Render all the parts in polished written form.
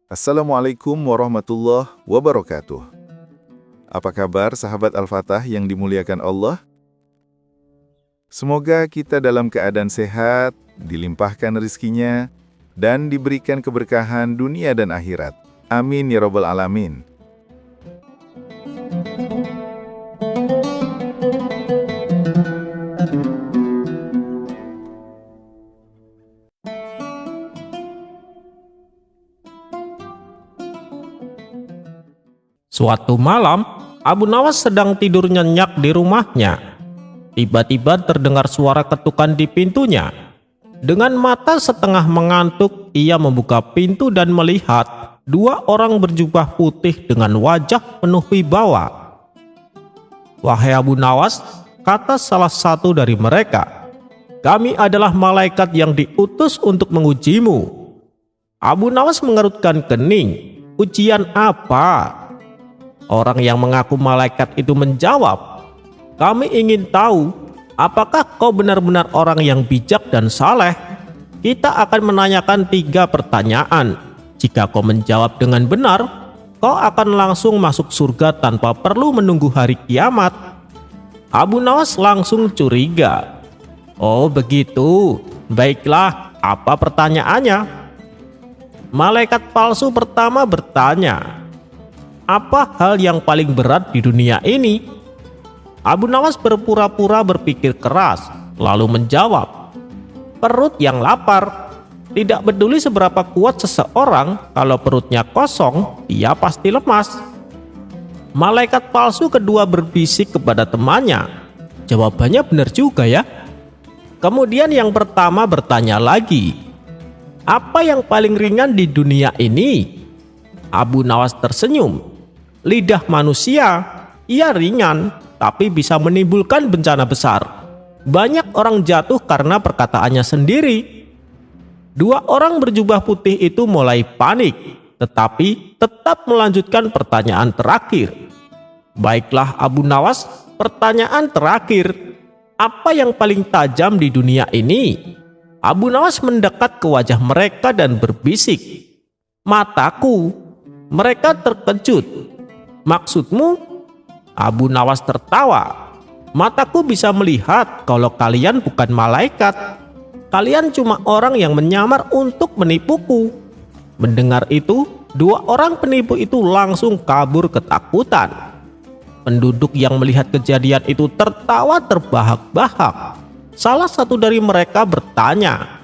Assalamualaikum warahmatullahi wabarakatuh. Apa kabar sahabat Al-Fatah yang dimuliakan Allah? Semoga kita dalam keadaan sehat, dilimpahkan rezekinya, dan diberikan keberkahan dunia dan akhirat. Amin ya rabbal alamin. Suatu malam, Abu Nawas sedang tidur nyenyak di rumahnya. Tiba-tiba terdengar suara ketukan di pintunya. Dengan mata setengah mengantuk, ia membuka pintu dan melihat dua orang berjubah putih dengan wajah penuh wibawa. "Wahai Abu Nawas," kata salah satu dari mereka, "kami adalah malaikat yang diutus untuk mengujimu." Abu Nawas mengerutkan kening. "Ujian apa?" Orang yang mengaku malaikat itu menjawab, "Kami ingin tahu apakah kau benar-benar orang yang bijak dan saleh. Kita akan menanyakan 3 pertanyaan. Jika kau menjawab dengan benar, kau akan langsung masuk surga tanpa perlu menunggu hari kiamat." Abu Nawas langsung curiga. "Oh begitu, baiklah, apa pertanyaannya?" Malaikat palsu pertama bertanya, "Apa hal yang paling berat di dunia ini?" Abu Nawas berpura-pura berpikir keras, lalu menjawab, "Perut yang lapar. Tidak peduli seberapa kuat seseorang, kalau perutnya kosong, ia pasti lemas." Malaikat palsu kedua berbisik kepada temannya, "Jawabannya benar juga ya." Kemudian yang pertama bertanya lagi, "Apa yang paling ringan di dunia ini?" Abu Nawas tersenyum. "Lidah manusia, ia ringan, tapi bisa menimbulkan bencana besar. Banyak orang jatuh karena perkataannya sendiri." Dua orang berjubah putih itu mulai panik, tetapi tetap melanjutkan pertanyaan terakhir. "Baiklah Abu Nawas, pertanyaan terakhir. Apa yang paling tajam di dunia ini?" Abu Nawas mendekat ke wajah mereka dan berbisik, "Mataku." Mereka terkejut. "Maksudmu?" Abu Nawas tertawa. "Mataku bisa melihat kalau kalian bukan malaikat. Kalian cuma orang yang menyamar untuk menipuku." Mendengar itu, dua orang penipu itu langsung kabur ketakutan. Penduduk yang melihat kejadian itu tertawa terbahak-bahak. Salah satu dari mereka bertanya,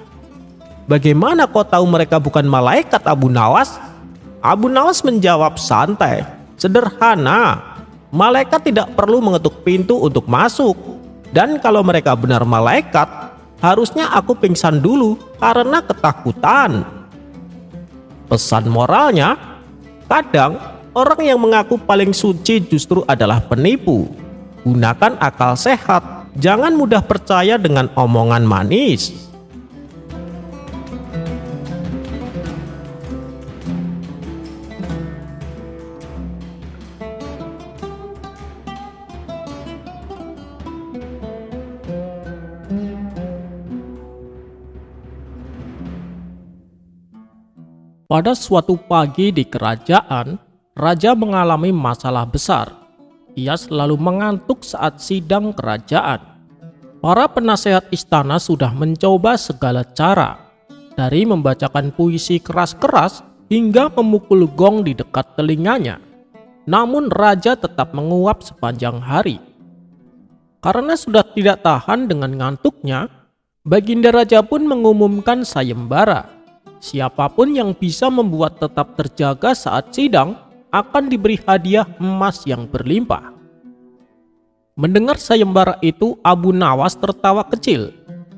"Bagaimana kau tahu mereka bukan malaikat, Abu Nawas?" Abu Nawas menjawab santai, "Sederhana, malaikat tidak perlu mengetuk pintu untuk masuk. Dan kalau mereka benar malaikat, harusnya aku pingsan dulu karena ketakutan." Pesan moralnya, kadang orang yang mengaku paling suci justru adalah penipu. Gunakan akal sehat, jangan mudah percaya dengan omongan manis. Pada suatu pagi di kerajaan, raja mengalami masalah besar. Ia selalu mengantuk saat sidang kerajaan. Para penasehat istana sudah mencoba segala cara, dari membacakan puisi keras-keras hingga memukul gong di dekat telinganya. Namun raja tetap menguap sepanjang hari. Karena sudah tidak tahan dengan ngantuknya, Baginda Raja pun mengumumkan sayembara. Siapapun yang bisa membuat tetap terjaga saat sidang akan diberi hadiah emas yang berlimpah. Mendengar sayembara itu, Abu Nawas tertawa kecil.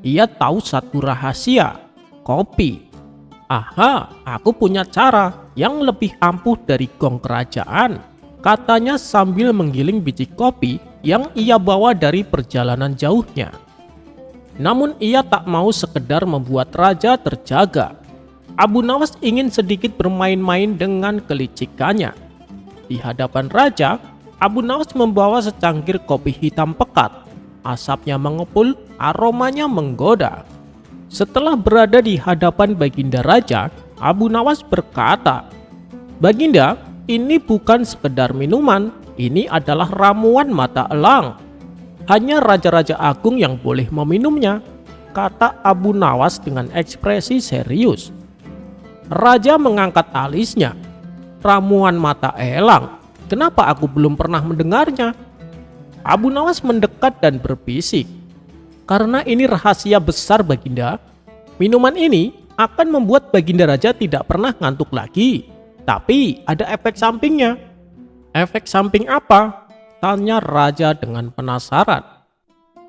Ia tahu satu rahasia, kopi. "Aha, aku punya cara yang lebih ampuh dari gong kerajaan," katanya sambil menggiling biji kopi yang ia bawa dari perjalanan jauhnya. Namun ia tak mau sekedar membuat raja terjaga. Abu Nawas ingin sedikit bermain-main dengan kelicikannya. Di hadapan raja, Abu Nawas membawa secangkir kopi hitam pekat. Asapnya mengepul, aromanya menggoda. Setelah berada di hadapan Baginda Raja, Abu Nawas berkata, Baginda, ini bukan sekedar minuman, ini adalah ramuan mata elang. Hanya raja-raja agung yang boleh meminumnya, kata Abu Nawas dengan ekspresi serius. Raja mengangkat alisnya. Ramuan mata elang, kenapa aku belum pernah mendengarnya? Abu Nawas mendekat dan berbisik. Karena ini rahasia besar Baginda. Minuman ini akan membuat Baginda Raja tidak pernah ngantuk lagi. Tapi ada efek sampingnya. Efek samping apa? Tanya Raja dengan penasaran.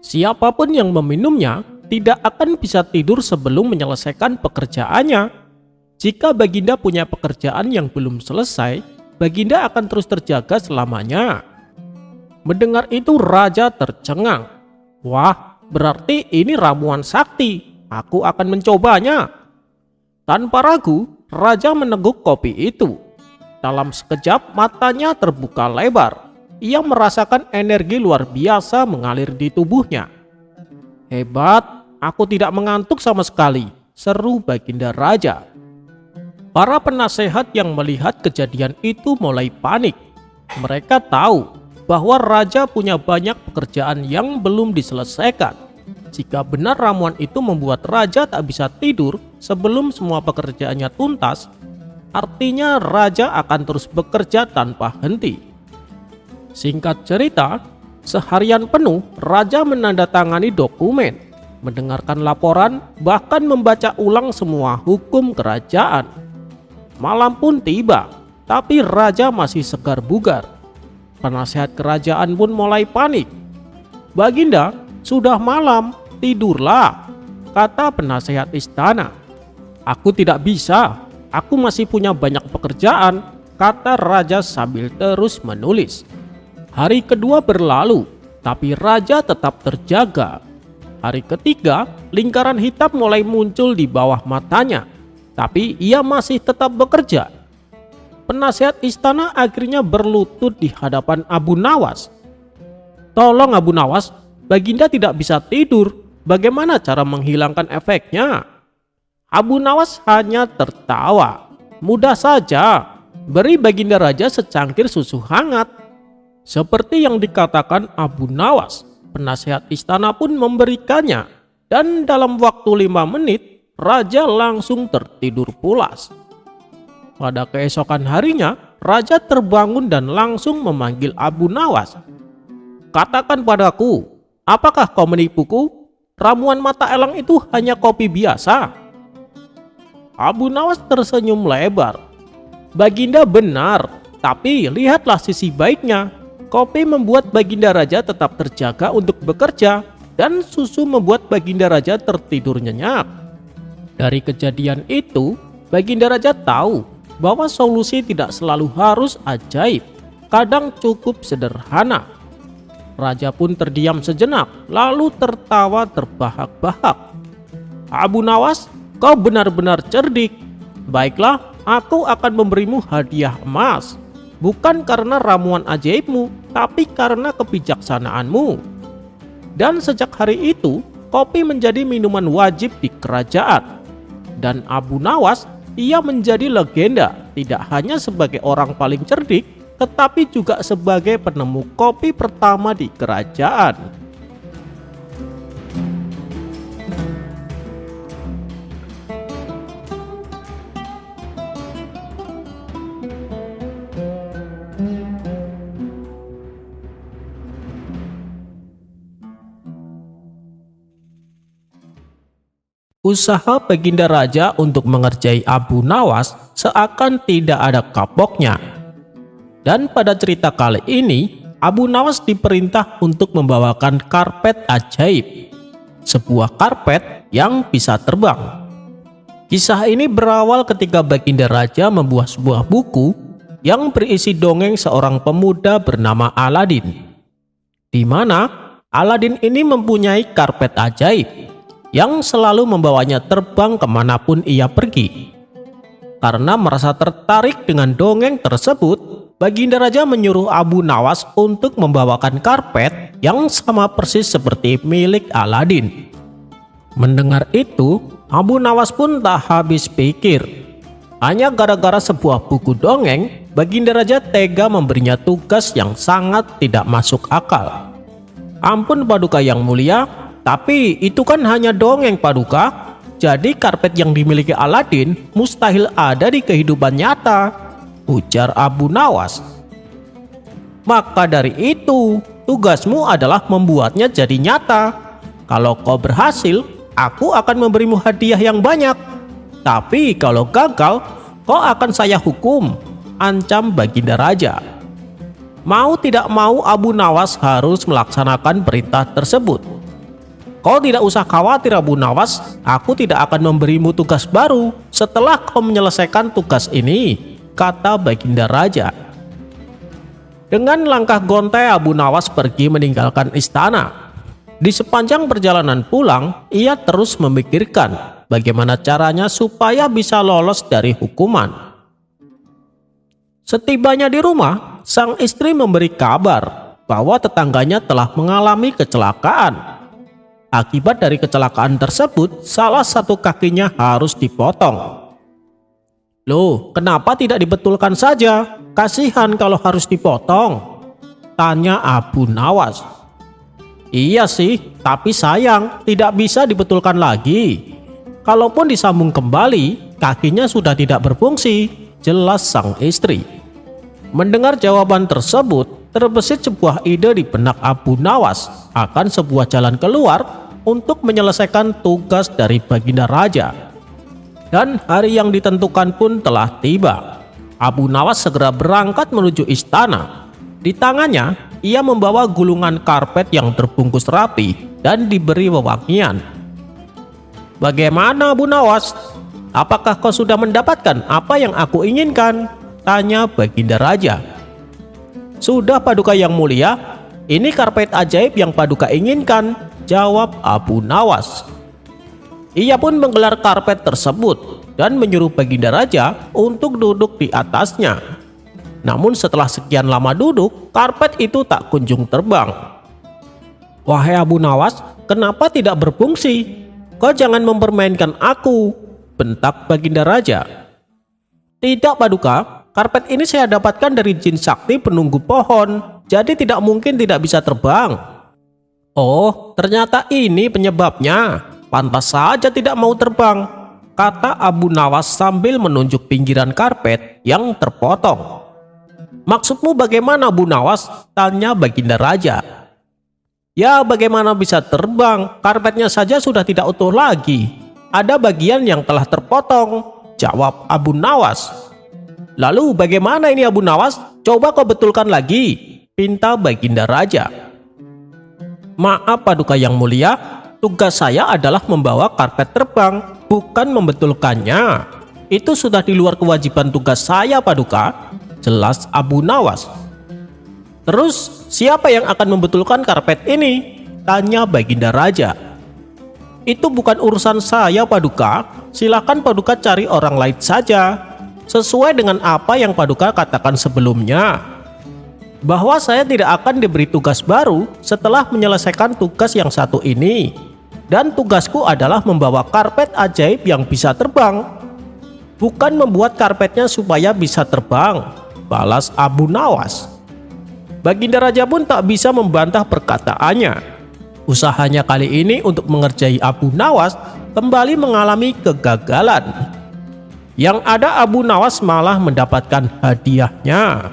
Siapapun yang meminumnya tidak akan bisa tidur sebelum menyelesaikan pekerjaannya. Jika Baginda punya pekerjaan yang belum selesai, Baginda akan terus terjaga selamanya. Mendengar itu Raja tercengang. Wah, berarti ini ramuan sakti. Aku akan mencobanya. Tanpa ragu, Raja meneguk kopi itu. Dalam sekejap matanya terbuka lebar. Ia merasakan energi luar biasa mengalir di tubuhnya. Hebat, aku tidak mengantuk sama sekali, seru Baginda Raja. Para penasehat yang melihat kejadian itu mulai panik. Mereka tahu bahwa Raja punya banyak pekerjaan yang belum diselesaikan. Jika benar ramuan itu membuat Raja tak bisa tidur sebelum semua pekerjaannya tuntas, artinya Raja akan terus bekerja tanpa henti. Singkat cerita, seharian penuh Raja menandatangani dokumen, mendengarkan laporan, bahkan membaca ulang semua hukum kerajaan. Malam pun tiba, tapi Raja masih segar bugar. Penasehat kerajaan pun mulai panik. Baginda, sudah malam, tidurlah, kata penasehat istana. Aku tidak bisa, aku masih punya banyak pekerjaan, kata Raja sambil terus menulis. Hari kedua berlalu, tapi Raja tetap terjaga. Hari ketiga, lingkaran hitam mulai muncul di bawah matanya, tapi ia masih tetap bekerja. Penasehat istana akhirnya berlutut di hadapan Abu Nawas. Tolong Abu Nawas, Baginda tidak bisa tidur. Bagaimana cara menghilangkan efeknya? Abu Nawas hanya tertawa. Mudah saja, beri Baginda Raja secangkir susu hangat. Seperti yang dikatakan Abu Nawas, penasehat istana pun memberikannya. Dan dalam waktu 5 menit, Raja langsung tertidur pulas. Pada keesokan harinya, Raja terbangun dan langsung memanggil Abu Nawas. Katakan padaku, apakah kau menipuku? Ramuan mata elang itu hanya kopi biasa. Abu Nawas tersenyum lebar. Baginda benar, tapi lihatlah sisi baiknya. Kopi membuat Baginda Raja tetap terjaga untuk bekerja, dan susu membuat Baginda Raja tertidur nyenyak. Dari kejadian itu, Baginda Raja tahu bahwa solusi tidak selalu harus ajaib, kadang cukup sederhana. Raja pun terdiam sejenak, lalu tertawa terbahak-bahak. Abu Nawas, kau benar-benar cerdik. Baiklah, aku akan memberimu hadiah emas. Bukan karena ramuan ajaibmu, tapi karena kebijaksanaanmu. Dan sejak hari itu, kopi menjadi minuman wajib di kerajaan. Dan Abu Nawas, ia menjadi legenda tidak hanya sebagai orang paling cerdik, tetapi juga sebagai penemu kopi pertama di kerajaan. Usaha Baginda Raja untuk mengerjai Abu Nawas seakan tidak ada kapoknya. Dan pada cerita kali ini, Abu Nawas diperintah untuk membawakan karpet ajaib. Sebuah karpet yang bisa terbang. Kisah ini berawal ketika Baginda Raja membuat sebuah buku yang berisi dongeng seorang pemuda bernama Aladin. Di mana Aladin ini mempunyai karpet ajaib yang selalu membawanya terbang kemanapun ia pergi. Karena merasa tertarik dengan dongeng tersebut, Baginda Raja menyuruh Abu Nawas untuk membawakan karpet yang sama persis seperti milik Aladin. Mendengar itu, Abu Nawas pun tak habis pikir. Hanya gara-gara sebuah buku dongeng, Baginda Raja tega memberinya tugas yang sangat tidak masuk akal. Ampun Paduka yang mulia, tapi itu kan hanya dongeng Paduka. Jadi karpet yang dimiliki Aladin mustahil ada di kehidupan nyata, ujar Abu Nawas. Maka dari itu, tugasmu adalah membuatnya jadi nyata. Kalau kau berhasil, aku akan memberimu hadiah yang banyak. Tapi kalau gagal, kau akan saya hukum, ancam Baginda Raja. Mau tidak mau Abu Nawas harus melaksanakan perintah tersebut. Kau tidak usah khawatir Abu Nawas, aku tidak akan memberimu tugas baru setelah kau menyelesaikan tugas ini, kata Baginda Raja. Dengan langkah gontai Abu Nawas pergi meninggalkan istana. Di sepanjang perjalanan pulang, ia terus memikirkan bagaimana caranya supaya bisa lolos dari hukuman. Setibanya di rumah, sang istri memberi kabar bahwa tetangganya telah mengalami kecelakaan. Akibat dari kecelakaan tersebut, salah satu kakinya harus dipotong. Loh, kenapa tidak dibetulkan saja? Kasihan kalau harus dipotong, tanya Abu Nawas. Iya sih, tapi sayang tidak bisa dibetulkan lagi. Kalaupun disambung kembali, kakinya sudah tidak berfungsi, jelas sang istri. Mendengar jawaban tersebut, terbesit sebuah ide di benak Abu Nawas akan sebuah jalan keluar untuk menyelesaikan tugas dari Baginda Raja. Dan hari yang ditentukan pun telah tiba. Abu Nawas segera berangkat menuju istana. Di tangannya, ia membawa gulungan karpet yang terbungkus rapi dan diberi wewangian. Bagaimana Abu Nawas? Apakah kau sudah mendapatkan apa yang aku inginkan? Tanya Baginda Raja. Sudah Paduka yang mulia, ini karpet ajaib yang Paduka inginkan, jawab Abu Nawas. Ia pun menggelar karpet tersebut dan menyuruh Baginda Raja untuk duduk di atasnya. Namun setelah sekian lama duduk, karpet itu tak kunjung terbang. Wahai Abu Nawas, kenapa tidak berfungsi? Kau jangan mempermainkan aku, bentak Baginda Raja. Tidak Paduka, karpet ini saya dapatkan dari jin sakti penunggu pohon, jadi tidak mungkin tidak bisa terbang. Oh, ternyata ini penyebabnya. Pantas saja tidak mau terbang, kata Abu Nawas sambil menunjuk pinggiran karpet yang terpotong. Maksudmu bagaimana Abu Nawas? Tanya Baginda Raja. Ya bagaimana bisa terbang, karpetnya saja sudah tidak utuh lagi. Ada bagian yang telah terpotong, jawab Abu Nawas. Lalu bagaimana ini Abu Nawas? Coba kau betulkan lagi, pinta Baginda Raja. Maaf Paduka yang mulia, tugas saya adalah membawa karpet terbang, bukan membetulkannya. Itu sudah di luar kewajiban tugas saya Paduka, jelas Abu Nawas. Terus siapa yang akan membetulkan karpet ini? Tanya Baginda Raja. Itu bukan urusan saya Paduka, silakan Paduka cari orang lain saja, sesuai dengan apa yang Paduka katakan sebelumnya, bahwa saya tidak akan diberi tugas baru setelah menyelesaikan tugas yang satu ini, dan tugasku adalah membawa karpet ajaib yang bisa terbang, bukan membuat karpetnya supaya bisa terbang, balas Abu Nawas. Baginda Raja pun tak bisa membantah perkataannya. Usahanya kali ini untuk mengerjai Abu Nawas kembali mengalami kegagalan. Yang ada Abu Nawas malah mendapatkan hadiahnya.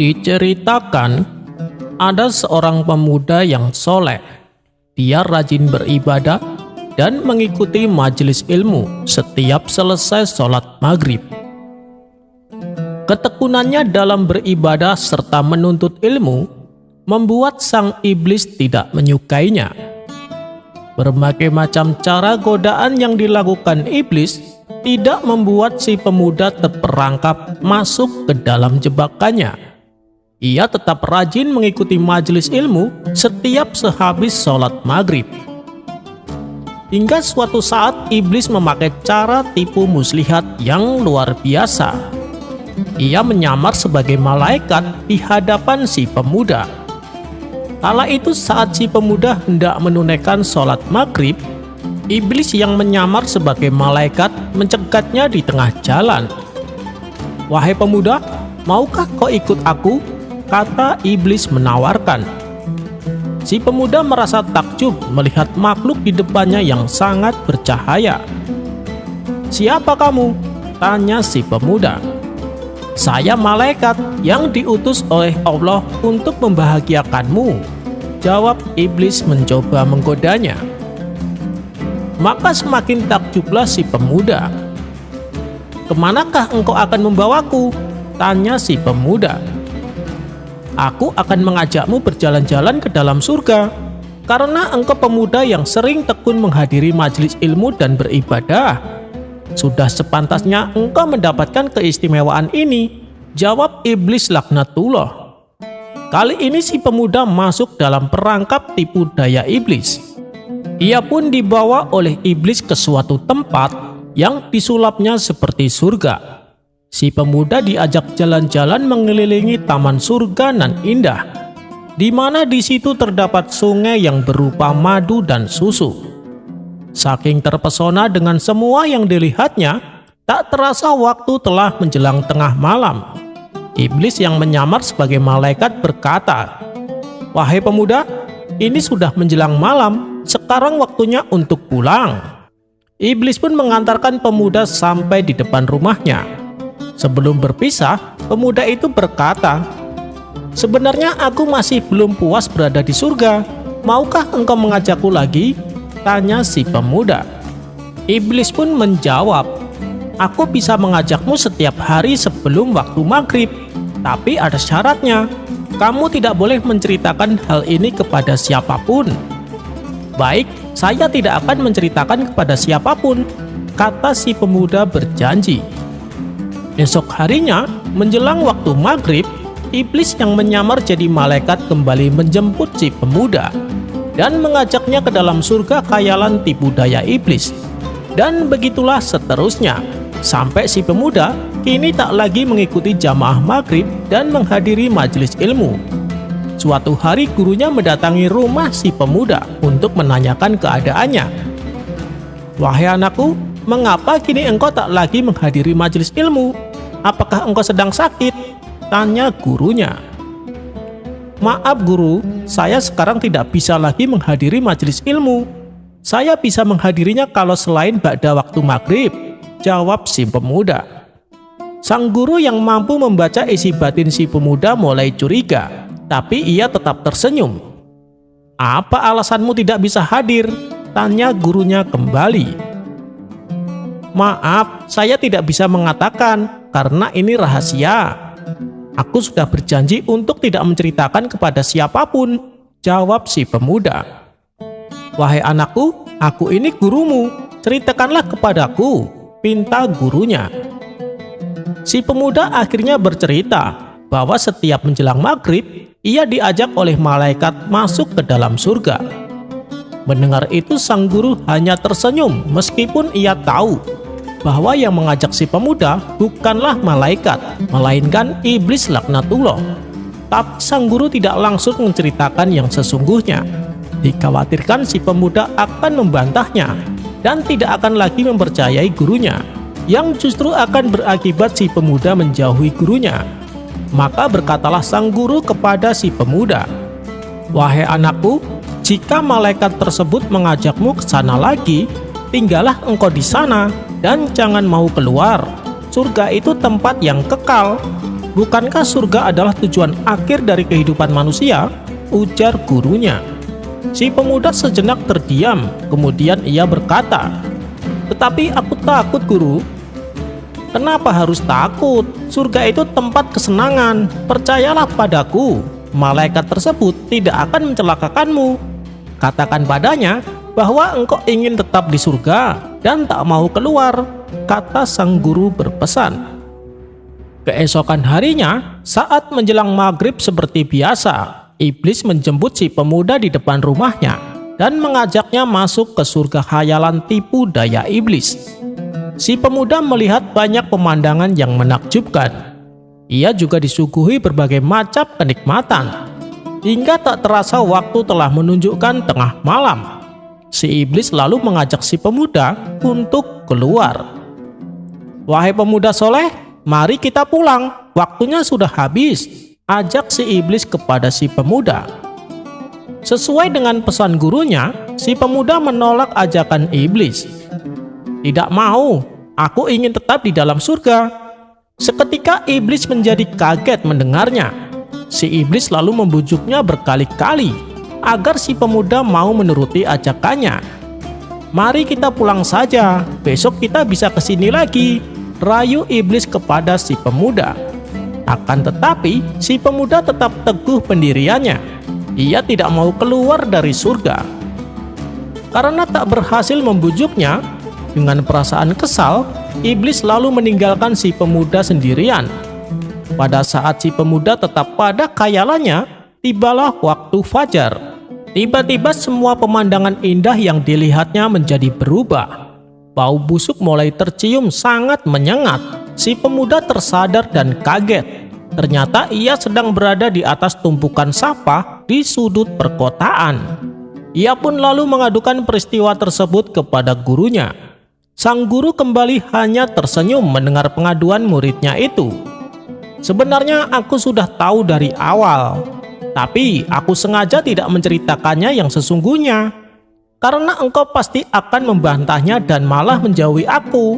Diceritakan, ada seorang pemuda yang soleh. Dia rajin beribadah dan mengikuti majelis ilmu setiap selesai sholat maghrib. Ketekunannya dalam beribadah serta menuntut ilmu membuat sang iblis tidak menyukainya. Berbagai macam cara godaan yang dilakukan iblis tidak membuat si pemuda terperangkap masuk ke dalam jebakannya. Ia tetap rajin mengikuti majelis ilmu setiap sehabis sholat maghrib. Hingga suatu saat iblis memakai cara tipu muslihat yang luar biasa. Ia menyamar sebagai malaikat di hadapan si pemuda. Kala itu saat si pemuda hendak menunaikan sholat maghrib, iblis yang menyamar sebagai malaikat mencegatnya di tengah jalan. "Wahai pemuda, maukah kau ikut aku?" kata iblis menawarkan. Si pemuda merasa takjub melihat makhluk di depannya yang sangat bercahaya. "Siapa kamu?" tanya si pemuda. "Saya malaikat yang diutus oleh Allah untuk membahagiakanmu," jawab iblis mencoba menggodanya. Maka semakin takjublah si pemuda. "Kemanakah engkau akan membawaku?" tanya si pemuda. "Aku akan mengajakmu berjalan-jalan ke dalam surga, karena engkau pemuda yang sering tekun menghadiri majelis ilmu dan beribadah. Sudah sepantasnya engkau mendapatkan keistimewaan ini," jawab iblis laknatullah. Kali ini si pemuda masuk dalam perangkap tipu daya iblis. Ia pun dibawa oleh iblis ke suatu tempat yang disulapnya seperti surga. Si pemuda diajak jalan-jalan mengelilingi taman surga nan indah, di mana di situ terdapat sungai yang berupa madu dan susu. Saking terpesona dengan semua yang dilihatnya, tak terasa waktu telah menjelang tengah malam. Iblis yang menyamar sebagai malaikat berkata, "Wahai pemuda, ini sudah menjelang malam, sekarang waktunya untuk pulang." Iblis pun mengantarkan pemuda sampai di depan rumahnya. Sebelum berpisah, pemuda itu berkata, "Sebenarnya aku masih belum puas berada di surga. Maukah engkau mengajakku lagi?" tanya si pemuda. Iblis pun menjawab, "Aku bisa mengajakmu setiap hari sebelum waktu maghrib, tapi ada syaratnya. Kamu tidak boleh menceritakan hal ini kepada siapapun." "Baik, saya tidak akan menceritakan kepada siapapun," kata si pemuda berjanji. Esok harinya, menjelang waktu maghrib, iblis yang menyamar jadi malaikat kembali menjemput si pemuda dan mengajaknya ke dalam surga khayalan tipu daya iblis. Dan begitulah seterusnya, sampai si pemuda kini tak lagi mengikuti jamaah maghrib dan menghadiri majelis ilmu. Suatu hari gurunya mendatangi rumah si pemuda untuk menanyakan keadaannya. "Wahai anakku, mengapa kini engkau tak lagi menghadiri majelis ilmu? Apakah engkau sedang sakit?" tanya gurunya. "Maaf guru, saya sekarang tidak bisa lagi menghadiri majelis ilmu. Saya bisa menghadirinya kalau selain ba'da waktu maghrib," jawab si pemuda. Sang guru yang mampu membaca isi batin si pemuda mulai curiga, tapi ia tetap tersenyum. "Apa alasanmu tidak bisa hadir?" tanya gurunya kembali. "Maaf, saya tidak bisa mengatakan karena ini rahasia. Aku sudah berjanji untuk tidak menceritakan kepada siapapun," jawab si pemuda. "Wahai anakku, aku ini gurumu, ceritakanlah kepadaku," pinta gurunya. Si pemuda akhirnya bercerita bahwa setiap menjelang maghrib, ia diajak oleh malaikat masuk ke dalam surga. Mendengar itu sang guru hanya tersenyum meskipun ia tahu bahwa yang mengajak si pemuda bukanlah malaikat, melainkan iblis laknatullah. Tapi sang guru tidak langsung menceritakan yang sesungguhnya. Dikhawatirkan si pemuda akan membantahnya dan tidak akan lagi mempercayai gurunya, yang justru akan berakibat si pemuda menjauhi gurunya. Maka berkatalah sang guru kepada si pemuda, "Wahai anakku, jika malaikat tersebut mengajakmu ke sana lagi, tinggallah engkau di sana dan jangan mau keluar. Surga itu tempat yang kekal. Bukankah surga adalah tujuan akhir dari kehidupan manusia?" ujar gurunya. Si pemuda sejenak terdiam, kemudian ia berkata, "Tetapi aku takut guru." "Kenapa harus takut? Surga itu tempat kesenangan. Percayalah padaku, malaikat tersebut tidak akan mencelakakanmu. Katakan padanya bahwa engkau ingin tetap di surga dan tak mau keluar," kata sang guru berpesan. Keesokan harinya, saat menjelang maghrib seperti biasa, iblis menjemput si pemuda di depan rumahnya. dan mengajaknya masuk ke surga khayalan tipu daya iblis. Si pemuda melihat banyak pemandangan yang menakjubkan. Ia juga disuguhi berbagai macam kenikmatan, hingga tak terasa waktu telah menunjukkan tengah malam. Si iblis lalu mengajak si pemuda untuk keluar. "Wahai pemuda soleh, mari kita pulang, waktunya sudah habis," ajak si iblis kepada si pemuda. Sesuai dengan pesan gurunya, si pemuda menolak ajakan iblis. "Tidak mau, aku ingin tetap di dalam surga." Seketika iblis menjadi kaget mendengarnya. Si iblis lalu membujuknya berkali-kali agar si pemuda mau menuruti ajakannya. "Mari kita pulang saja, besok kita bisa kesini lagi," rayu iblis kepada si pemuda. Akan tetapi, si pemuda tetap teguh pendiriannya. Ia tidak mau keluar dari surga. Karena tak berhasil membujuknya, dengan perasaan kesal, iblis lalu meninggalkan si pemuda sendirian. Pada saat si pemuda tetap pada khayalannya, tibalah waktu fajar. Tiba-tiba semua pemandangan indah yang dilihatnya menjadi berubah. Bau busuk mulai tercium sangat menyengat. Si pemuda tersadar dan kaget. Ternyata ia sedang berada di atas tumpukan sampah di sudut perkotaan. Ia pun lalu mengadukan peristiwa tersebut kepada gurunya. Sang guru kembali hanya tersenyum mendengar pengaduan muridnya itu. "Sebenarnya aku sudah tahu dari awal, tapi aku sengaja tidak menceritakannya yang sesungguhnya, karena engkau pasti akan membantahnya dan malah menjauhi aku.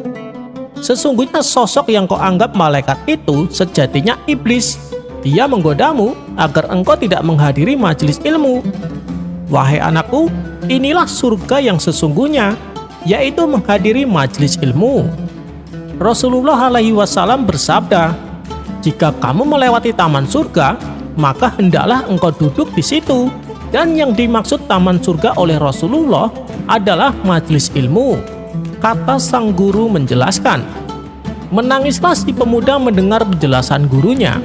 Sesungguhnya sosok yang kau anggap malaikat itu sejatinya iblis. Dia menggodamu agar engkau tidak menghadiri majelis ilmu. Wahai anakku, inilah surga yang sesungguhnya, yaitu menghadiri majelis ilmu." Rasulullah SAW bersabda, "Jika kamu melewati taman surga, maka hendaklah engkau duduk di situ." Dan yang dimaksud taman surga oleh Rasulullah adalah majelis ilmu, kata sang guru menjelaskan. Menangislah si pemuda mendengar penjelasan gurunya.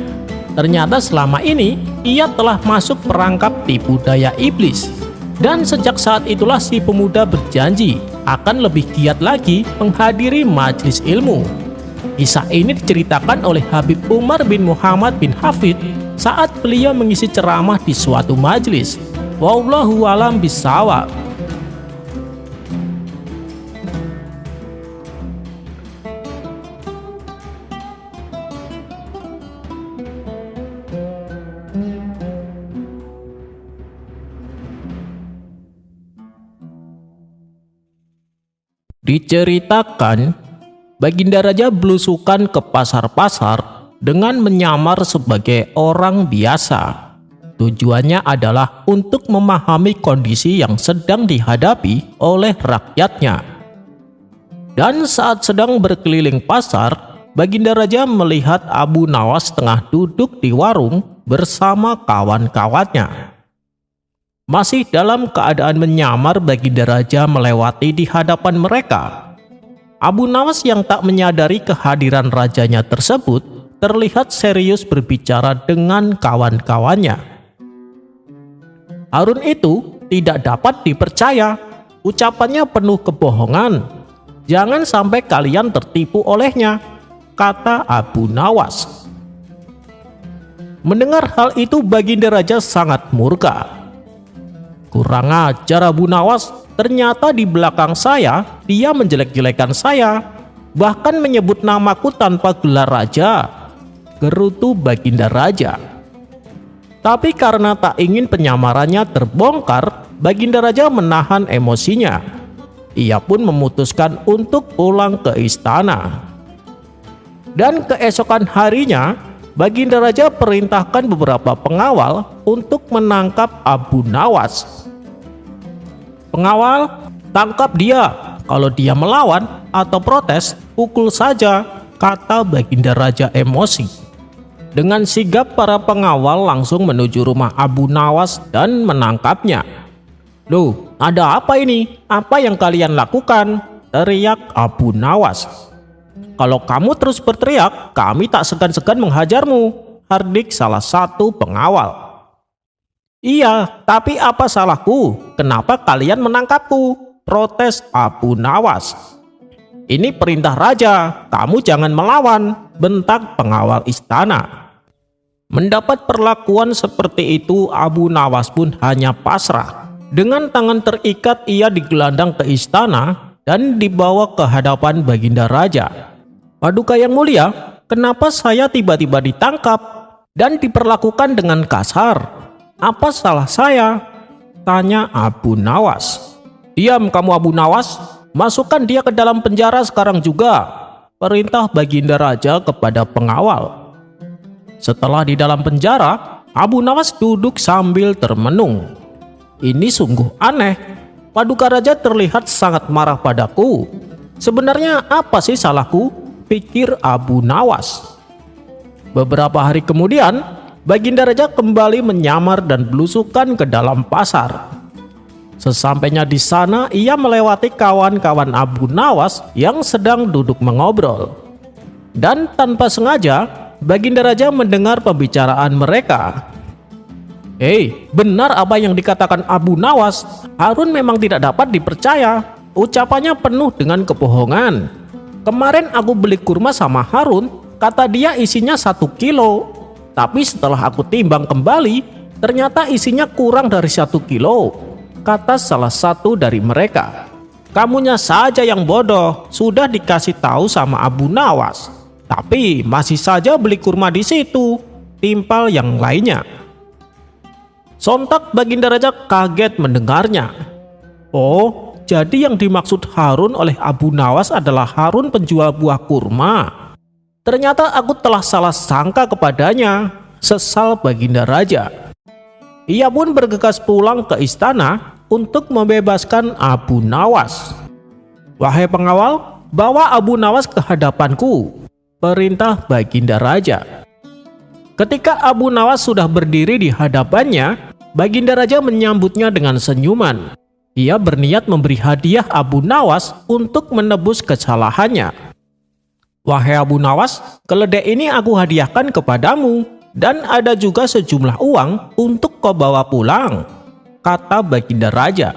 Ternyata selama ini ia telah masuk perangkap tipu daya iblis. Dan sejak saat itulah si pemuda berjanji akan lebih giat lagi menghadiri majelis ilmu. Kisah ini diceritakan oleh Habib Umar bin Muhammad bin Hafid saat beliau mengisi ceramah di suatu majelis. Wallahu a'lam bishawab. Diceritakan, Baginda Raja belusukan ke pasar-pasar dengan menyamar sebagai orang biasa. Tujuannya adalah untuk memahami kondisi yang sedang dihadapi oleh rakyatnya. Dan saat sedang berkeliling pasar, Baginda Raja melihat Abu Nawas tengah duduk di warung bersama kawan-kawannya. Masih dalam keadaan menyamar, Baginda Raja melewati di hadapan mereka. Abu Nawas yang tak menyadari kehadiran rajanya tersebut terlihat serius berbicara dengan kawan-kawannya. Harun itu tidak dapat dipercaya. Ucapannya penuh kebohongan. "Jangan sampai kalian tertipu olehnya," kata Abu Nawas. Mendengar hal itu, Baginda Raja sangat murka. "Kurang ajar Abu Nawas, ternyata di belakang saya dia menjelek-jelekan saya, bahkan menyebut namaku tanpa gelar raja," gerutu Baginda Raja. Tapi karena tak ingin penyamarannya terbongkar, Baginda Raja menahan emosinya. Ia pun memutuskan untuk pulang ke istana. Dan keesokan harinya, Baginda Raja perintahkan beberapa pengawal untuk menangkap Abu Nawas. "Pengawal, tangkap dia. Kalau dia melawan atau protes, pukul saja," kata Baginda Raja emosi. Dengan sigap para pengawal langsung menuju rumah Abu Nawas dan menangkapnya. "Loh, ada apa ini? Apa yang kalian lakukan?" teriak Abu Nawas. "Kalau kamu terus berteriak, kami tak segan-segan menghajarmu," hardik salah satu pengawal. Iya, tapi apa salahku? Kenapa kalian menangkapku? Protes Abu Nawas. Ini perintah raja, kamu jangan melawan, bentak pengawal istana. Mendapat perlakuan seperti itu, Abu Nawas pun hanya pasrah. Dengan tangan terikat ia digelandang ke istana dan dibawa ke hadapan Baginda Raja. Paduka yang mulia, kenapa saya tiba-tiba ditangkap dan diperlakukan dengan kasar? Apa salah saya? Tanya Abu Nawas. Diam kamu Abu Nawas, masukkan dia ke dalam penjara sekarang juga, perintah Baginda Raja kepada pengawal. Setelah di dalam penjara, Abu Nawas duduk sambil termenung. Ini sungguh aneh, Paduka Raja terlihat sangat marah padaku. Sebenarnya apa sih salahku? Pikir Abu Nawas. Beberapa hari kemudian, Baginda Raja kembali menyamar dan belusukan ke dalam pasar. Sesampainya di sana, ia melewati kawan-kawan Abu Nawas yang sedang duduk mengobrol. Dan tanpa sengaja, Baginda Raja mendengar pembicaraan mereka. Benar apa yang dikatakan Abu Nawas, Harun memang tidak dapat dipercaya. Ucapannya penuh dengan kebohongan. Kemarin aku beli kurma sama Harun, kata dia isinya 1 kilo. Tapi setelah aku timbang kembali, ternyata isinya kurang dari 1 kilo, kata salah satu dari mereka. Kamunya saja yang bodoh, sudah dikasih tahu sama Abu Nawas, tapi masih saja beli kurma di situ, timpal yang lainnya. Sontak Baginda Raja kaget mendengarnya. Oh, jadi yang dimaksud Harun oleh Abu Nawas adalah Harun penjual buah kurma. Ternyata aku telah salah sangka kepadanya, sesal Baginda Raja. Ia pun bergegas pulang ke istana untuk membebaskan Abu Nawas. Wahai pengawal, bawa Abu Nawas ke hadapanku, perintah Baginda Raja. Ketika Abu Nawas sudah berdiri di hadapannya, Baginda Raja menyambutnya dengan senyuman. Ia berniat memberi hadiah Abu Nawas untuk menebus kesalahannya. Wahai Abu Nawas, keledai ini aku hadiahkan kepadamu, dan ada juga sejumlah uang untuk kau bawa pulang, kata Baginda Raja.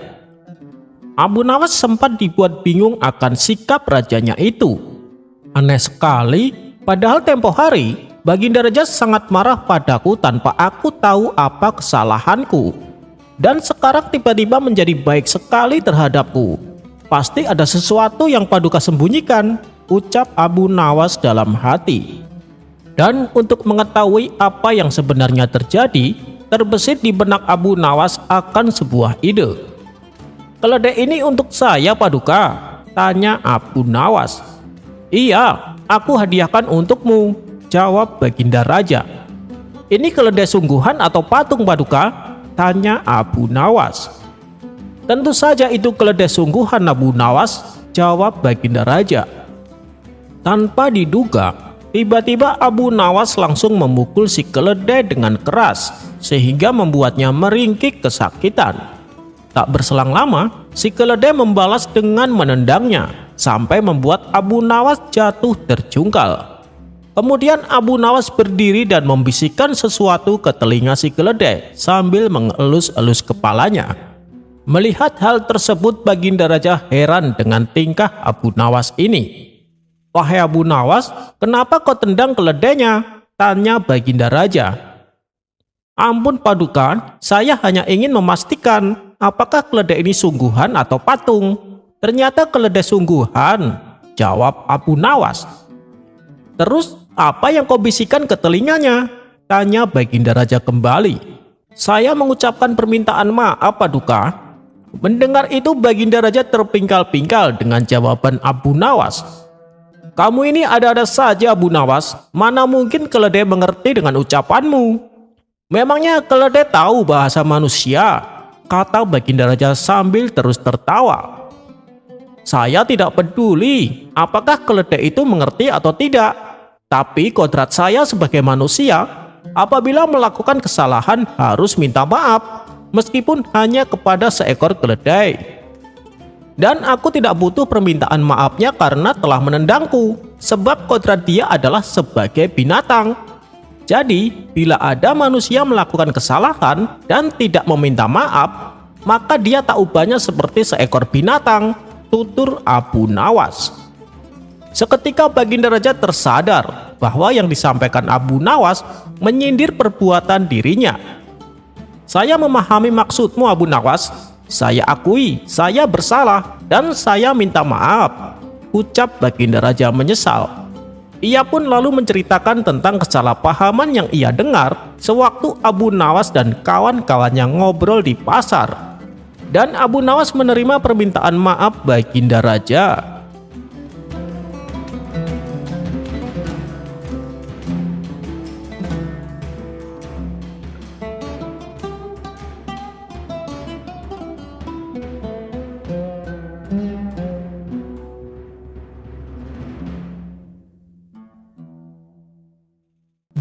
Abu Nawas sempat dibuat bingung akan sikap rajanya itu. Aneh sekali, padahal tempo hari Baginda Raja sangat marah padaku tanpa aku tahu apa kesalahanku. Dan sekarang tiba-tiba menjadi baik sekali terhadapku. Pasti ada sesuatu yang Paduka sembunyikan, ucap Abu Nawas dalam hati. Dan untuk mengetahui apa yang sebenarnya terjadi, terbesit di benak Abu Nawas akan sebuah ide. Keledai ini untuk saya Paduka, tanya Abu Nawas. Iya, aku hadiahkan untukmu, jawab Baginda Raja. Ini keledai sungguhan atau patung Paduka? Tanya Abu Nawas. Tentu saja itu keledai sungguhan Abu Nawas, jawab Baginda Raja. Tanpa diduga, tiba-tiba Abu Nawas langsung memukul si keledai dengan keras, sehingga membuatnya meringkik kesakitan. Tak berselang lama, si keledai membalas dengan menendangnya, sampai membuat Abu Nawas jatuh terjungkal. Kemudian Abu Nawas berdiri dan membisikkan sesuatu ke telinga si keledai sambil mengelus-elus kepalanya. Melihat hal tersebut, Baginda Raja heran dengan tingkah Abu Nawas ini. Wahai Abu Nawas, kenapa kau tendang keledainya? Tanya Baginda Raja. Ampun Paduka, saya hanya ingin memastikan apakah keledai ini sungguhan atau patung. Ternyata keledai sungguhan, jawab Abu Nawas. Terus apa yang kau bisikan ke telinganya? Tanya Baginda Raja kembali. Saya mengucapkan permintaan maaf Paduka. Mendengar itu Baginda Raja terpingkal-pingkal dengan jawaban Abu Nawas. Kamu ini ada-ada saja Abu Nawas, mana mungkin keledai mengerti dengan ucapanmu? Memangnya keledai tahu bahasa manusia? Kata Baginda Raja sambil terus tertawa. Saya tidak peduli apakah keledai itu mengerti atau tidak. Tapi kodrat saya sebagai manusia, apabila melakukan kesalahan harus minta maaf, meskipun hanya kepada seekor keledai. Dan aku tidak butuh permintaan maafnya karena telah menendangku, sebab kodrat dia adalah sebagai binatang. Jadi, bila ada manusia melakukan kesalahan dan tidak meminta maaf, maka dia tak ubahnya seperti seekor binatang, tutur Abu Nawas. Seketika Baginda Raja tersadar bahwa yang disampaikan Abu Nawas menyindir perbuatan dirinya. "Saya memahami maksudmu, Abu Nawas. Saya akui, saya bersalah dan saya minta maaf," ucap Baginda Raja menyesal. Ia pun lalu menceritakan tentang kesalahpahaman yang ia dengar sewaktu Abu Nawas dan kawan-kawannya ngobrol di pasar. Dan Abu Nawas menerima permintaan maaf Baginda Raja.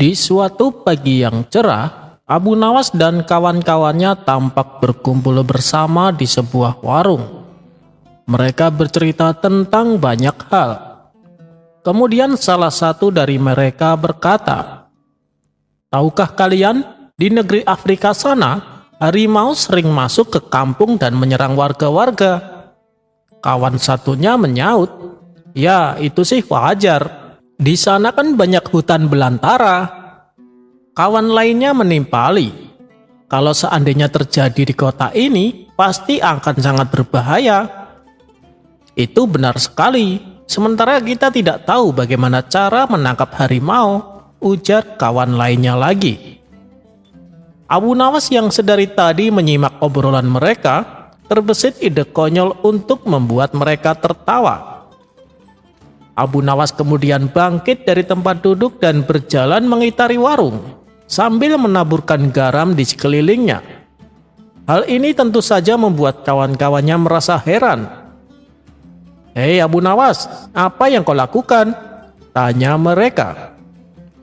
Di suatu pagi yang cerah, Abu Nawas dan kawan-kawannya tampak berkumpul bersama di sebuah warung. Mereka bercerita tentang banyak hal. Kemudian salah satu dari mereka berkata, "Tahukah kalian, di negeri Afrika sana, harimau sering masuk ke kampung dan menyerang warga-warga?" Kawan satunya menyaut, "Ya, itu sih wajar. Di sana kan banyak hutan belantara." Kawan lainnya menimpali, "Kalau seandainya terjadi di kota ini, pasti akan sangat berbahaya." Itu benar sekali, sementara kita tidak tahu bagaimana cara menangkap harimau, ujar kawan lainnya lagi. Abu Nawas yang sedari tadi menyimak obrolan mereka, terbesit ide konyol untuk membuat mereka tertawa. Abu Nawas kemudian bangkit dari tempat duduk dan berjalan mengitari warung sambil menaburkan garam di sekelilingnya. Hal ini tentu saja membuat kawan-kawannya merasa heran. "Hei Abu Nawas, apa yang kau lakukan?" tanya mereka.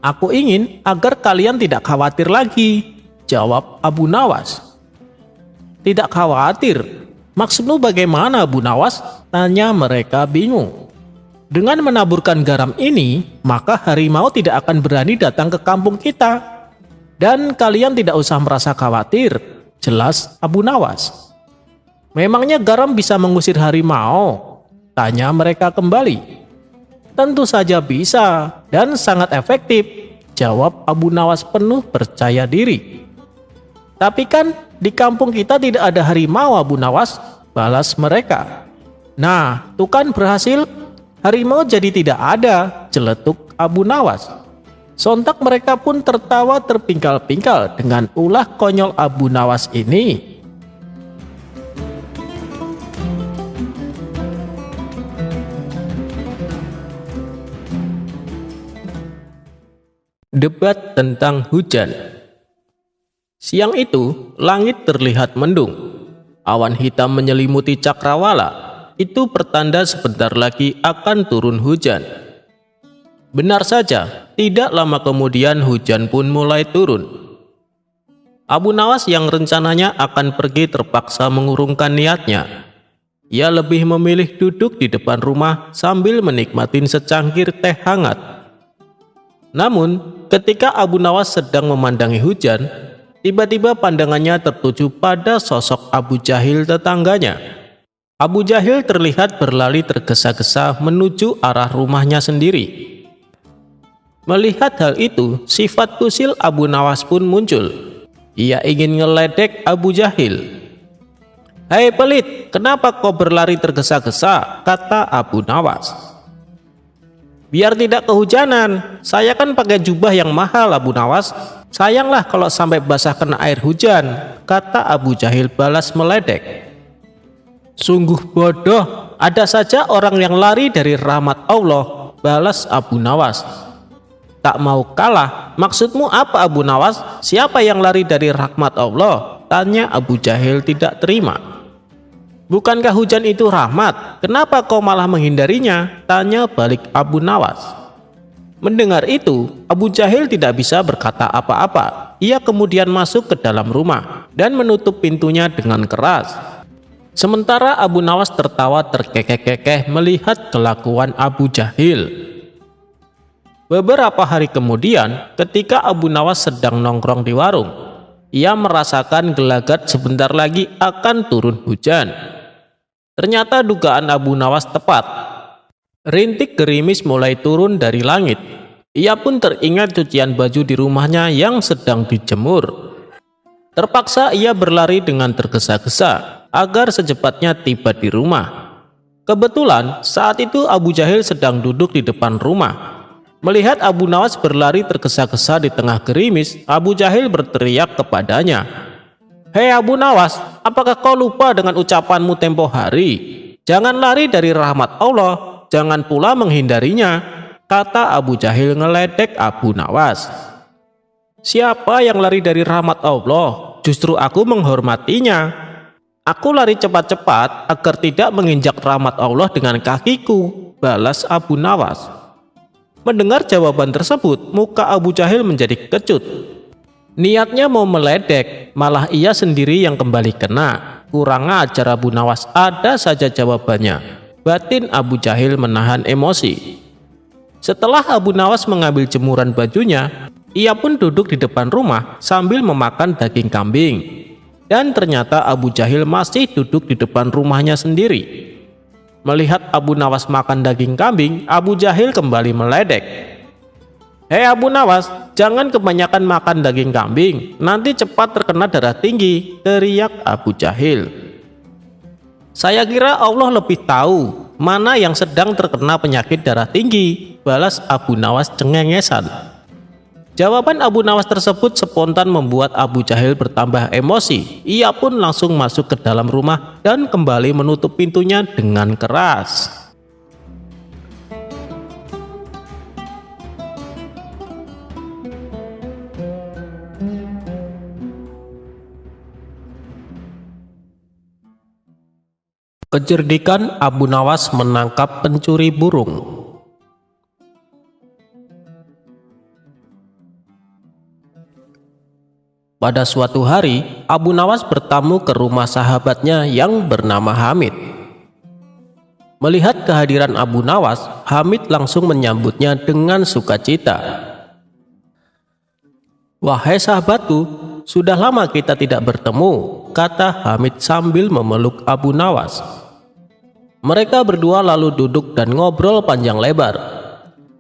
"Aku ingin agar kalian tidak khawatir lagi," jawab Abu Nawas. "Tidak khawatir? Maksudmu bagaimana, Abu Nawas?" tanya mereka bingung. "Dengan menaburkan garam ini, maka harimau tidak akan berani datang ke kampung kita. Dan kalian tidak usah merasa khawatir," jelas Abu Nawas. "Memangnya garam bisa mengusir harimau?" tanya mereka kembali. "Tentu saja bisa, dan sangat efektif," jawab Abu Nawas penuh percaya diri. "Tapi kan di kampung kita tidak ada harimau, Abu Nawas," balas mereka. "Nah, tuh kan berhasil. Harimau jadi tidak ada," celetuk Abu Nawas. Sontak mereka pun tertawa terpingkal-pingkal dengan ulah konyol Abu Nawas ini. Debat tentang hujan. Siang itu, langit terlihat mendung. Awan hitam menyelimuti cakrawala. Itu pertanda sebentar lagi akan turun hujan. Benar saja, tidak lama kemudian hujan pun mulai turun. Abu Nawas yang rencananya akan pergi terpaksa mengurungkan niatnya. Ia lebih memilih duduk di depan rumah sambil menikmati secangkir teh hangat. Namun, ketika Abu Nawas sedang memandangi hujan, tiba-tiba pandangannya tertuju pada sosok Abu Jahil tetangganya. Abu Jahil terlihat berlari tergesa-gesa menuju arah rumahnya sendiri. Melihat hal itu, sifat kusil Abu Nawas pun muncul. Ia ingin ngeledek Abu Jahil. "Hei pelit, kenapa kau berlari tergesa-gesa?" kata Abu Nawas. "Biar tidak kehujanan, saya kan pakai jubah yang mahal, Abu Nawas. Sayanglah kalau sampai basah kena air hujan," kata Abu Jahil balas meledek. "Sungguh bodoh, ada saja orang yang lari dari rahmat Allah," balas Abu Nawas. "Tak mau kalah, maksudmu apa Abu Nawas? Siapa yang lari dari rahmat Allah?" tanya Abu Jahil tidak terima. "Bukankah hujan itu rahmat? Kenapa kau malah menghindarinya?" tanya balik Abu Nawas. Mendengar itu, Abu Jahil tidak bisa berkata apa-apa. Ia kemudian masuk ke dalam rumah dan menutup pintunya dengan keras. Sementara Abu Nawas tertawa terkekeh-kekeh melihat kelakuan Abu Jahil. Beberapa hari kemudian, ketika Abu Nawas sedang nongkrong di warung, ia merasakan gelagat sebentar lagi akan turun hujan. Ternyata dugaan Abu Nawas tepat. Rintik gerimis mulai turun dari langit. Ia pun teringat cucian baju di rumahnya yang sedang dijemur. Terpaksa ia berlari dengan tergesa-gesa agar secepatnya tiba di rumah. Kebetulan saat itu Abu Jahil sedang duduk di depan rumah. Melihat Abu Nawas berlari tergesa-gesa di tengah gerimis, Abu Jahil berteriak kepadanya, "Hei Abu Nawas, apakah kau lupa dengan ucapanmu tempo hari? Jangan lari dari rahmat Allah, jangan pula menghindarinya," kata Abu Jahil ngeledek Abu Nawas. "Siapa yang lari dari rahmat Allah? Justru aku menghormatinya. Aku lari cepat-cepat agar tidak menginjak rahmat Allah dengan kakiku," balas Abu Nawas. Mendengar jawaban tersebut, muka Abu Jahil menjadi kecut. Niatnya mau meledek, malah ia sendiri yang kembali kena. Kurang ajar Abu Nawas, ada saja jawabannya. Batin Abu Jahil menahan emosi. Setelah Abu Nawas mengambil jemuran bajunya, ia pun duduk di depan rumah sambil memakan daging kambing. Dan ternyata Abu Jahil masih duduk di depan rumahnya sendiri. Melihat Abu Nawas makan daging kambing, Abu Jahil kembali meledek. "Hei Abu Nawas, jangan kebanyakan makan daging kambing, nanti cepat terkena darah tinggi," teriak Abu Jahil. "Saya kira Allah lebih tahu mana yang sedang terkena penyakit darah tinggi," balas Abu Nawas cengengesan. Jawaban Abu Nawas tersebut spontan membuat Abu Jahil bertambah emosi. Ia pun langsung masuk ke dalam rumah dan kembali menutup pintunya dengan keras. Kecerdikan Abu Nawas menangkap pencuri burung. Pada suatu hari, Abu Nawas bertamu ke rumah sahabatnya yang bernama Hamid. Melihat kehadiran Abu Nawas, Hamid langsung menyambutnya dengan sukacita. "Wahai sahabatku, sudah lama kita tidak bertemu," kata Hamid sambil memeluk Abu Nawas. Mereka berdua lalu duduk dan ngobrol panjang lebar.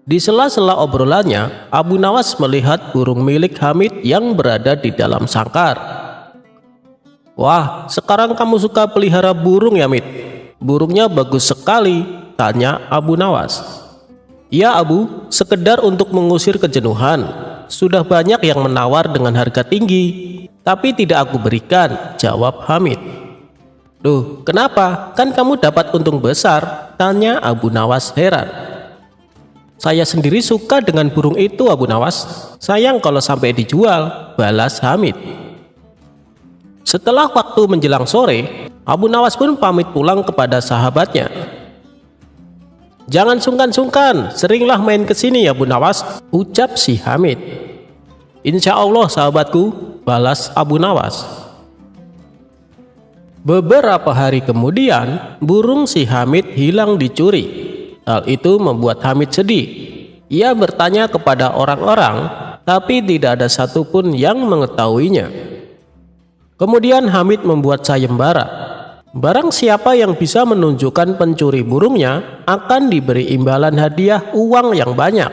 Di sela-sela obrolannya, Abu Nawas melihat burung milik Hamid yang berada di dalam sangkar. "Wah, sekarang kamu suka pelihara burung ya, Mid? Burungnya bagus sekali," tanya Abu Nawas. "Ya Abu, sekedar untuk mengusir kejenuhan. Sudah banyak yang menawar dengan harga tinggi, tapi tidak aku berikan," jawab Hamid. "Loh, kenapa? Kan kamu dapat untung besar," tanya Abu Nawas heran. "Saya sendiri suka dengan burung itu Abu Nawas. Sayang kalau sampai dijual," balas Hamid. Setelah waktu menjelang sore, Abu Nawas pun pamit pulang kepada sahabatnya. "Jangan sungkan-sungkan, seringlah main ke sini ya Abu Nawas," ucap si Hamid. "Insya Allah sahabatku," balas Abu Nawas. Beberapa hari kemudian, burung si Hamid hilang dicuri. Hal itu membuat Hamid sedih. Ia bertanya kepada orang-orang, tapi tidak ada satupun yang mengetahuinya. Kemudian Hamid membuat sayembara. Barang siapa yang bisa menunjukkan pencuri burungnya akan diberi imbalan hadiah uang yang banyak.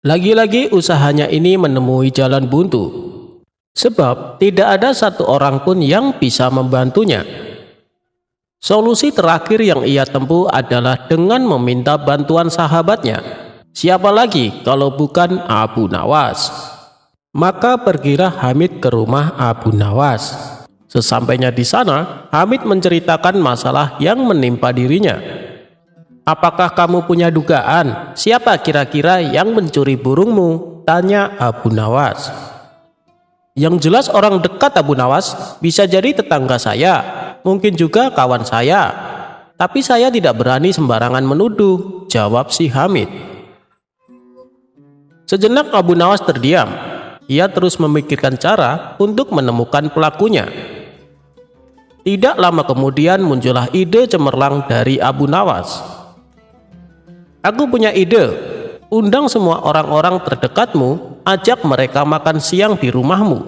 Lagi-lagi usahanya ini menemui jalan buntu, sebab tidak ada satu orang pun yang bisa membantunya. Solusi terakhir yang ia tempuh adalah dengan meminta bantuan sahabatnya. Siapa lagi kalau bukan Abu Nawas? Maka pergilah Hamid ke rumah Abu Nawas. Sesampainya di sana, Hamid menceritakan masalah yang menimpa dirinya. "Apakah kamu punya dugaan? Siapa kira-kira yang mencuri burungmu?" tanya Abu Nawas. "Yang jelas orang dekat Abu Nawas, bisa jadi tetangga saya, mungkin juga kawan saya. Tapi saya tidak berani sembarangan menuduh," jawab si Hamid. Sejenak Abu Nawas terdiam. Ia terus memikirkan cara untuk menemukan pelakunya. Tidak lama kemudian muncullah ide cemerlang dari Abu Nawas. "Aku punya ide. undang semua orang-orang terdekatmu, ajak mereka makan siang di rumahmu,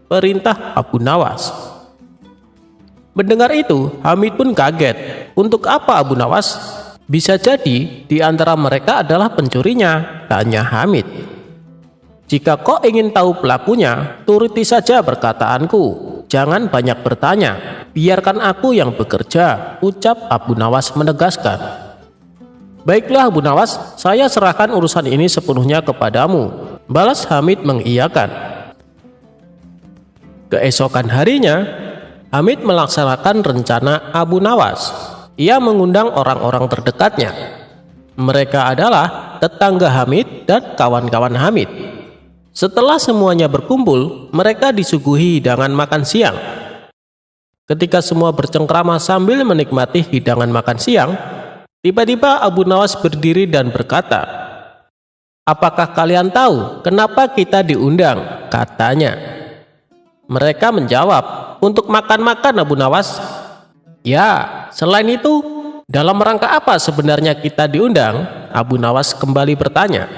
perintah Abu Nawas. Mendengar itu, Hamid pun kaget. Untuk apa Abu Nawas? Bisa jadi di antara mereka adalah pencurinya, tanya Hamid. Jika kau ingin tahu pelakunya, turuti saja perkataanku. Jangan banyak bertanya, biarkan aku yang bekerja, ucap Abu Nawas menegaskan. Baiklah Abu Nawas, saya serahkan urusan ini sepenuhnya kepadamu, balas Hamid mengiyakan. Keesokan harinya, Hamid melaksanakan rencana Abu Nawas. Ia mengundang orang-orang terdekatnya. Mereka adalah tetangga Hamid dan kawan-kawan Hamid. Setelah semuanya berkumpul, mereka disuguhi hidangan makan siang. Ketika semua bercengkrama sambil menikmati hidangan makan siang, tiba-tiba Abu Nawas berdiri dan berkata, "Apakah kalian tahu kenapa kita diundang?" katanya. Mereka menjawab, "Untuk makan-makan Abu Nawas." "Ya, selain itu, dalam rangka apa sebenarnya kita diundang?" Abu Nawas kembali bertanya.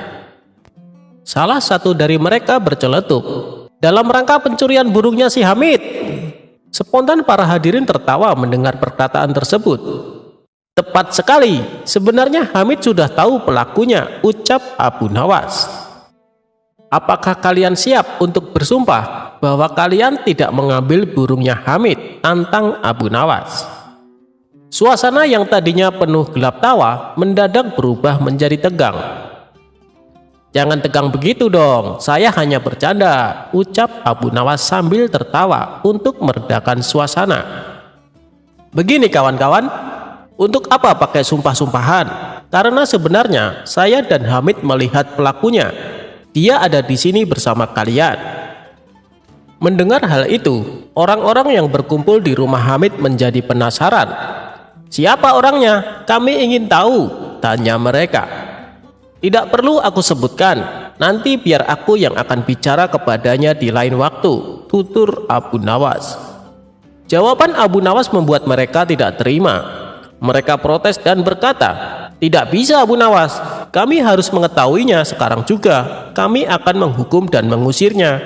Salah satu dari mereka berceletuk, "Dalam rangka pencurian burungnya si Hamid." Spontan para hadirin tertawa mendengar perkataan tersebut. "Tepat sekali, sebenarnya Hamid sudah tahu pelakunya," ucap Abu Nawas. "Apakah kalian siap untuk bersumpah bahwa kalian tidak mengambil burungnya Hamid?" tantang Abu Nawas. Suasana yang tadinya penuh gelap tawa mendadak berubah menjadi tegang. "Jangan tegang begitu dong, saya hanya bercanda," ucap Abu Nawas sambil tertawa untuk meredakan suasana. "Begini kawan-kawan, untuk apa pakai sumpah-sumpahan? Karena sebenarnya saya dan Hamid melihat pelakunya. Dia ada di sini bersama kalian." Mendengar hal itu, orang-orang yang berkumpul di rumah Hamid menjadi penasaran. "Siapa orangnya? Kami ingin tahu," tanya mereka. "Tidak perlu aku sebutkan, nanti biar aku yang akan bicara kepadanya di lain waktu," tutur Abu Nawas. Jawaban Abu Nawas membuat mereka tidak terima. Mereka protes dan berkata, "Tidak bisa Abu Nawas, kami harus mengetahuinya sekarang juga. Kami akan menghukum dan mengusirnya."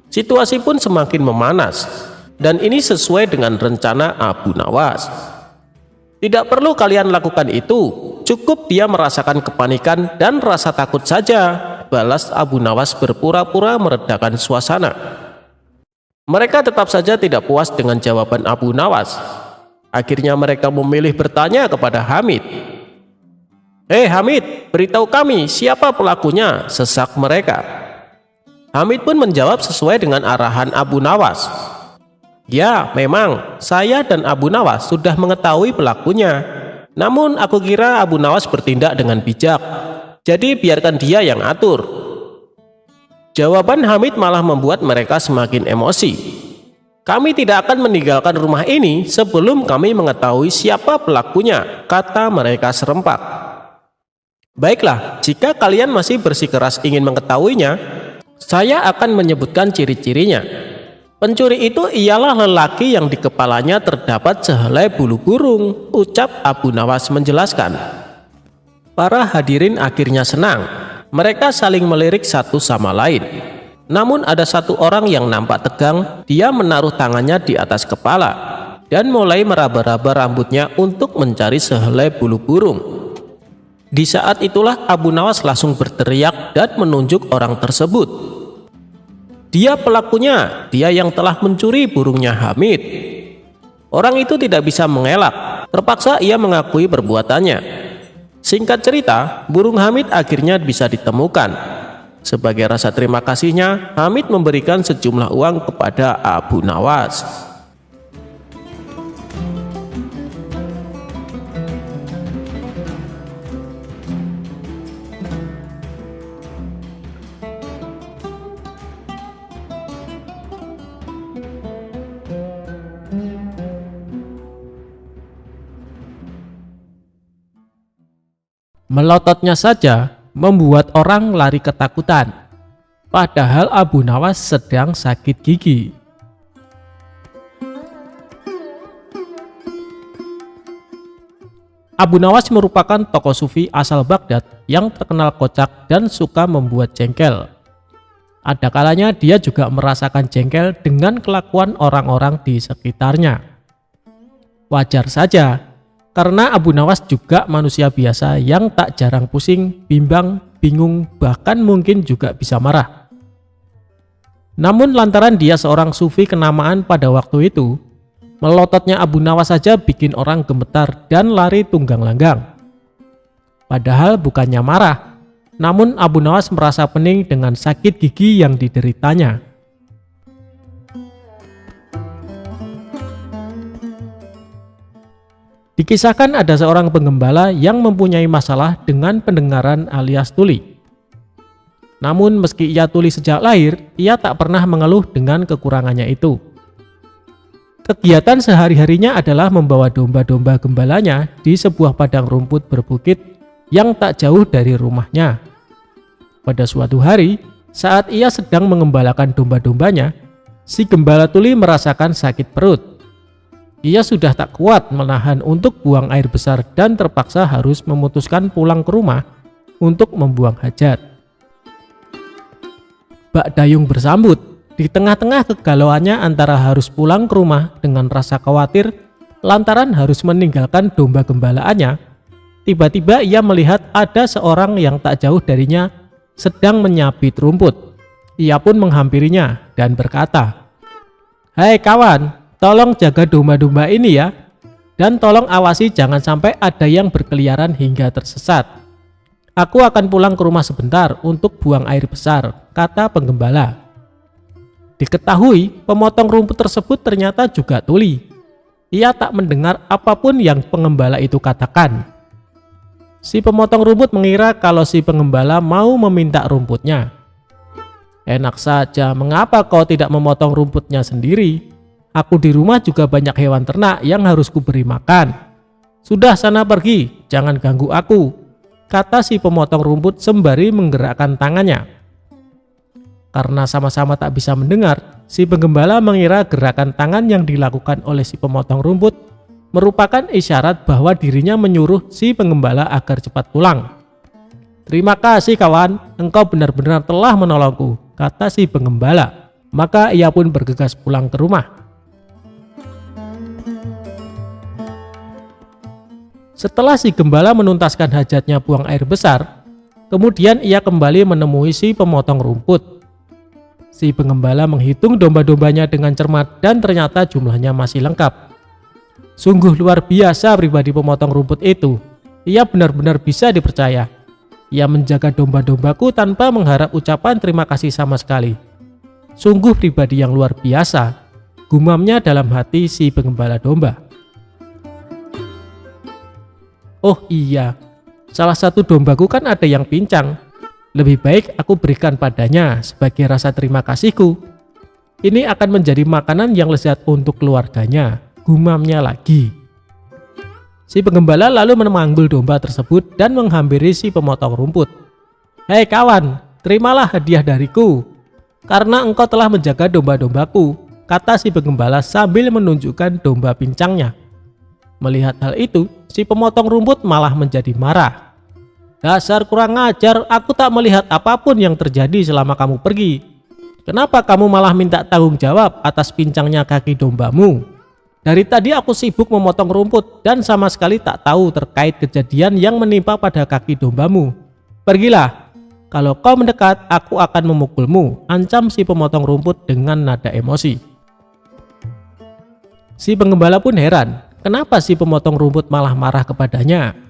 Situasi pun semakin memanas, dan ini sesuai dengan rencana Abu Nawas. "Tidak perlu kalian lakukan itu, cukup dia merasakan kepanikan dan rasa takut saja," balas Abu Nawas berpura-pura meredakan suasana. Mereka tetap saja tidak puas dengan jawaban Abu Nawas. Akhirnya mereka memilih bertanya kepada Hamid. "Hei Hamid, beritahu kami siapa pelakunya," sesak mereka. Hamid pun menjawab sesuai dengan arahan Abu Nawas. "Ya, memang saya dan Abu Nawas sudah mengetahui pelakunya. Namun aku kira Abu Nawas bertindak dengan bijak. Jadi biarkan dia yang atur." Jawaban Hamid malah membuat mereka semakin emosi. "Kami tidak akan meninggalkan rumah ini sebelum kami mengetahui siapa pelakunya," kata mereka serempak. "Baiklah, jika kalian masih bersikeras ingin mengetahuinya, saya akan menyebutkan ciri-cirinya. Pencuri itu ialah lelaki yang di kepalanya terdapat sehelai bulu burung," ucap Abu Nawas menjelaskan. Para hadirin akhirnya senang. Mereka saling melirik satu sama lain. Namun ada satu orang yang nampak tegang. Dia menaruh tangannya di atas kepala dan mulai meraba-raba rambutnya untuk mencari sehelai bulu burung. Di saat itulah Abu Nawas langsung berteriak dan menunjuk orang tersebut. "Dia pelakunya, dia yang telah mencuri burungnya Hamid." Orang itu tidak bisa mengelak, terpaksa ia mengakui perbuatannya. Singkat cerita, burung Hamid akhirnya bisa ditemukan. Sebagai rasa terima kasihnya, Hamid memberikan sejumlah uang kepada Abu Nawas. Melototnya saja membuat orang lari ketakutan, padahal Abu Nawas sedang sakit gigi. Abu Nawas merupakan tokoh sufi asal Baghdad yang terkenal kocak dan suka membuat jengkel. Ada kalanya dia juga merasakan jengkel dengan kelakuan orang-orang di sekitarnya. Wajar saja, karena Abu Nawas juga manusia biasa yang tak jarang pusing, bimbang, bingung, bahkan mungkin juga bisa marah. Namun lantaran dia seorang sufi kenamaan pada waktu itu, melototnya Abu Nawas saja bikin orang gemetar dan lari tunggang langgang. Padahal bukannya marah, namun Abu Nawas merasa pening dengan sakit gigi yang dideritanya. Dikisahkan ada seorang penggembala yang mempunyai masalah dengan pendengaran alias tuli. Namun meski ia tuli sejak lahir, ia tak pernah mengeluh dengan kekurangannya itu. Kegiatan sehari-harinya adalah membawa domba-domba gembalanya di sebuah padang rumput berbukit yang tak jauh dari rumahnya. Pada suatu hari, saat ia sedang mengembalakan domba-dombanya, si gembala tuli merasakan sakit perut. Ia sudah tak kuat menahan untuk buang air besar dan terpaksa harus memutuskan pulang ke rumah untuk membuang hajat. Bak Dayung bersambut. Di tengah-tengah kegalauannya antara harus pulang ke rumah dengan rasa khawatir lantaran harus meninggalkan domba gembalaannya, tiba-tiba ia melihat ada seorang yang tak jauh darinya sedang menyabit rumput. Ia pun menghampirinya dan berkata, "Hai kawan, tolong jaga domba-domba ini ya, dan tolong awasi jangan sampai ada yang berkeliaran hingga tersesat. Aku akan pulang ke rumah sebentar untuk buang air besar," kata penggembala. Diketahui pemotong rumput tersebut ternyata juga tuli. Ia tak mendengar apapun yang pengembala itu katakan. Si pemotong rumput mengira kalau si pengembala mau meminta rumputnya. "Enak saja, mengapa kau tidak memotong rumputnya sendiri? Aku di rumah juga banyak hewan ternak yang harus kuberi makan. Sudah sana pergi, jangan ganggu aku," kata si pemotong rumput sembari menggerakkan tangannya. Karena sama-sama tak bisa mendengar, si penggembala mengira gerakan tangan yang dilakukan oleh si pemotong rumput merupakan isyarat bahwa dirinya menyuruh si penggembala agar cepat pulang. "Terima kasih kawan, engkau benar-benar telah menolongku," kata si penggembala. Maka ia pun bergegas pulang ke rumah. Setelah si gembala menuntaskan hajatnya buang air besar, kemudian ia kembali menemui si pemotong rumput. Si penggembala menghitung domba-dombanya dengan cermat dan ternyata jumlahnya masih lengkap. Sungguh luar biasa pribadi pemotong rumput itu. Ia benar-benar bisa dipercaya. Ia menjaga domba-dombaku tanpa mengharap ucapan terima kasih sama sekali. Sungguh pribadi yang luar biasa, gumamnya dalam hati si penggembala domba. "Oh iya, salah satu dombaku kan ada yang pincang. Lebih baik aku berikan padanya sebagai rasa terima kasihku. Ini akan menjadi makanan yang lezat untuk keluarganya," gumamnya lagi. Si penggembala lalu memanggul domba tersebut dan menghampiri si pemotong rumput. "Hei kawan, terimalah hadiah dariku, karena engkau telah menjaga domba-dombaku," kata si penggembala sambil menunjukkan domba pincangnya. Melihat hal itu, si pemotong rumput malah menjadi marah. "Dasar kurang ajar, aku tak melihat apapun yang terjadi selama kamu pergi. Kenapa kamu malah minta tanggung jawab atas pincangnya kaki dombamu? Dari tadi aku sibuk memotong rumput dan sama sekali tak tahu terkait kejadian yang menimpa pada kaki dombamu. Pergilah, kalau kau mendekat aku akan memukulmu," ancam si pemotong rumput dengan nada emosi. Si penggembala pun heran, kenapa si pemotong rumput malah marah kepadanya.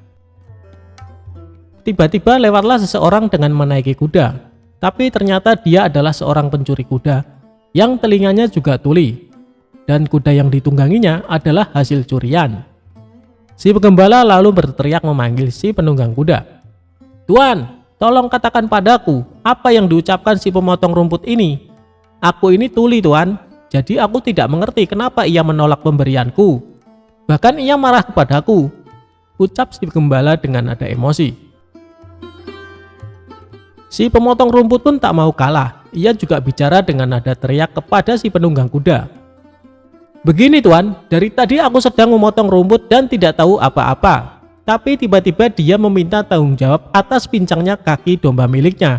Tiba-tiba lewatlah seseorang dengan menaiki kuda, tapi ternyata dia adalah seorang pencuri kuda yang telinganya juga tuli, dan kuda yang ditungganginya adalah hasil curian. Si penggembala lalu berteriak memanggil si penunggang kuda. "Tuan, tolong katakan padaku apa yang diucapkan si pemotong rumput ini. Aku ini tuli tuan, jadi aku tidak mengerti kenapa ia menolak pemberianku. Bahkan ia marah kepadaku," ucap si penggembala dengan nada emosi. Si pemotong rumput pun tak mau kalah. Ia juga bicara dengan nada teriak kepada si penunggang kuda. "Begini tuan, dari tadi aku sedang memotong rumput dan tidak tahu apa-apa. Tapi tiba-tiba dia meminta tanggung jawab atas pincangnya kaki domba miliknya.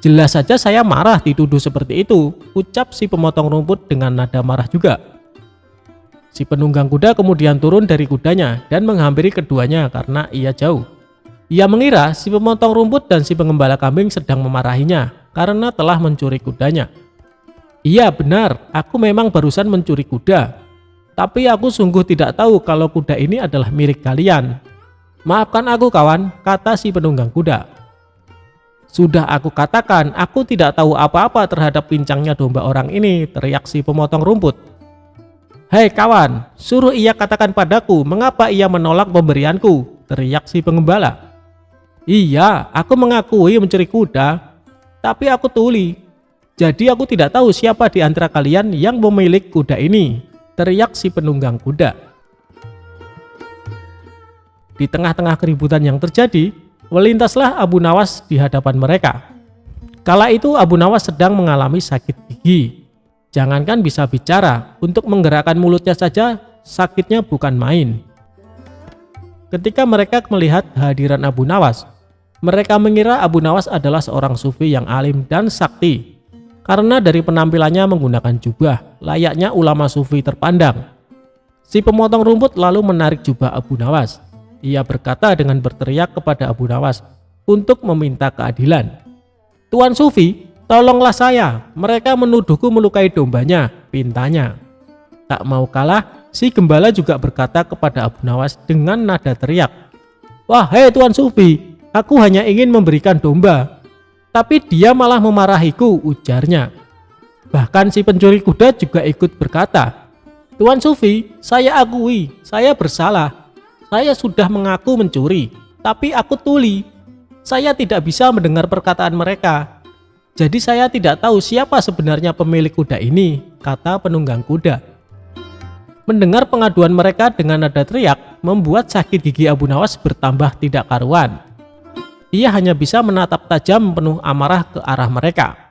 Jelas saja saya marah dituduh seperti itu, ucap si pemotong rumput dengan nada marah juga. Si penunggang kuda kemudian turun dari kudanya dan menghampiri keduanya karena ia jauh. Ia mengira si pemotong rumput dan si pengembala kambing sedang memarahinya karena telah mencuri kudanya. Iya benar, aku memang barusan mencuri kuda. Tapi aku sungguh tidak tahu kalau kuda ini adalah milik kalian. Maafkan aku kawan, kata si penunggang kuda. Sudah aku katakan, aku tidak tahu apa-apa terhadap pincangnya domba orang ini, teriak si pemotong rumput. Hei kawan, suruh ia katakan padaku mengapa ia menolak pemberianku, teriak si pengembala. Iya, aku mengakui mencuri kuda, tapi aku tuli. Jadi aku tidak tahu siapa di antara kalian yang memiliki kuda ini, teriak si penunggang kuda. Di tengah-tengah keributan yang terjadi, melintaslah Abu Nawas di hadapan mereka. Kala itu Abu Nawas sedang mengalami sakit gigi. Jangankan bisa bicara, untuk menggerakkan mulutnya saja sakitnya bukan main. Ketika mereka melihat kehadiran Abu Nawas, mereka mengira Abu Nawas adalah seorang sufi yang alim dan sakti. Karena dari penampilannya menggunakan jubah, layaknya ulama sufi terpandang. Si pemotong rumput lalu menarik jubah Abu Nawas. Ia berkata dengan berteriak kepada Abu Nawas untuk meminta keadilan. Tuan Sufi, tolonglah saya, mereka menuduhku melukai dombanya, pintanya. Tak mau kalah, si gembala juga berkata kepada Abu Nawas dengan nada teriak. Wahai Tuan Sufi, aku hanya ingin memberikan domba. Tapi dia malah memarahiku, ujarnya. Bahkan si pencuri kuda juga ikut berkata, Tuan Sufi, saya akui, saya bersalah. Saya sudah mengaku mencuri, tapi aku tuli. Saya tidak bisa mendengar perkataan mereka. Jadi saya tidak tahu siapa sebenarnya pemilik kuda ini, kata penunggang kuda. Mendengar pengaduan mereka dengan nada teriak, membuat sakit gigi Abu Nawas bertambah tidak karuan. Ia hanya bisa menatap tajam penuh amarah ke arah mereka.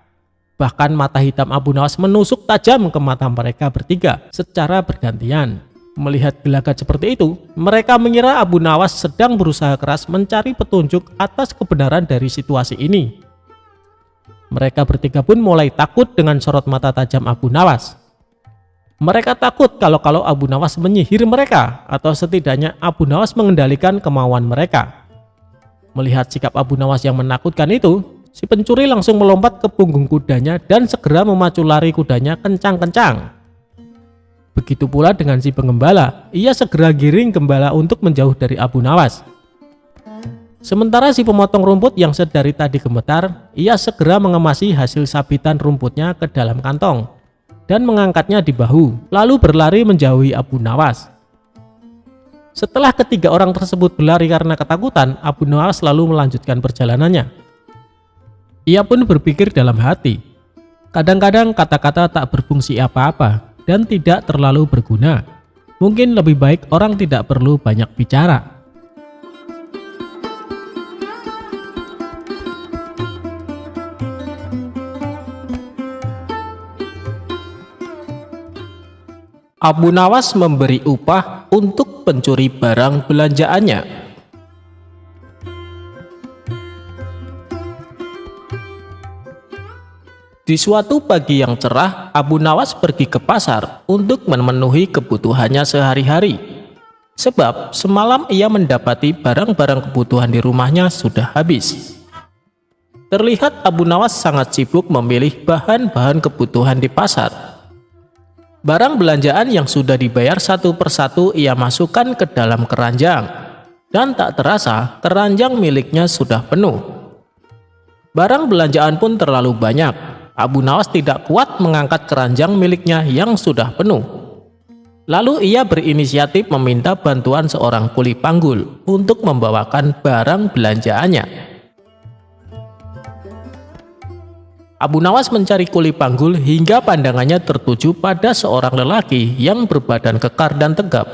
Bahkan mata hitam Abu Nawas menusuk tajam ke mata mereka bertiga secara bergantian. Melihat gelagat seperti itu, mereka mengira Abu Nawas sedang berusaha keras mencari petunjuk atas kebenaran dari situasi ini. Mereka bertiga pun mulai takut dengan sorot mata tajam Abu Nawas. Mereka takut kalau Abu Nawas menyihir mereka, atau setidaknya Abu Nawas mengendalikan kemauan mereka. Melihat sikap Abu Nawas yang menakutkan itu, si pencuri langsung melompat ke punggung kudanya dan segera memacu lari kudanya kencang-kencang. Begitu pula dengan si pengembala, ia segera giring gembala untuk menjauh dari Abu Nawas. Sementara si pemotong rumput yang sedari tadi gemetar, ia segera mengemasi hasil sabitan rumputnya ke dalam kantong dan mengangkatnya di bahu, lalu berlari menjauhi Abu Nawas. Setelah ketiga orang tersebut berlari karena ketakutan, Abu Nawas lalu melanjutkan perjalanannya. Ia pun berpikir dalam hati, kadang-kadang kata-kata tak berfungsi apa-apa dan tidak terlalu berguna. Mungkin lebih baik orang tidak perlu banyak bicara. Abu Nawas memberi upah untuk pencuri barang belanjaannya. Di suatu pagi yang cerah, Abu Nawas pergi ke pasar untuk memenuhi kebutuhannya sehari-hari. Sebab semalam ia mendapati barang-barang kebutuhan di rumahnya sudah habis. Terlihat Abu Nawas sangat sibuk memilih bahan-bahan kebutuhan di pasar. Barang belanjaan yang sudah dibayar satu persatu ia masukkan ke dalam keranjang. Dan tak terasa keranjang miliknya sudah penuh. Barang belanjaan pun terlalu banyak. Abu Nawas tidak kuat mengangkat keranjang miliknya yang sudah penuh. Lalu ia berinisiatif meminta bantuan seorang kuli panggul untuk membawakan barang belanjaannya. Abu Nawas mencari kuli panggul hingga pandangannya tertuju pada seorang lelaki yang berbadan kekar dan tegap.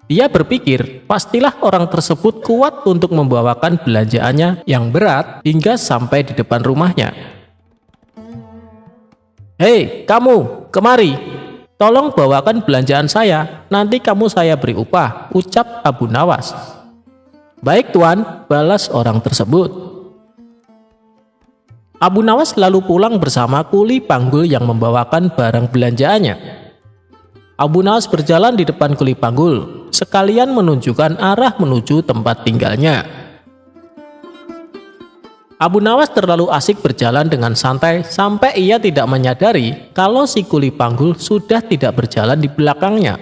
Dia berpikir pastilah orang tersebut kuat untuk membawakan belanjaannya yang berat hingga sampai di depan rumahnya. Hei kamu, kemari, "Tolong bawakan belanjaan saya, nanti kamu saya beri upah," ucap Abu Nawas. "Baik tuan," balas orang tersebut. Abu Nawas lalu pulang bersama kuli panggul yang membawakan barang belanjaannya. Abu Nawas berjalan di depan kuli panggul, sekalian menunjukkan arah menuju tempat tinggalnya. Abu Nawas terlalu asik berjalan dengan santai sampai ia tidak menyadari kalau si kuli panggul sudah tidak berjalan di belakangnya.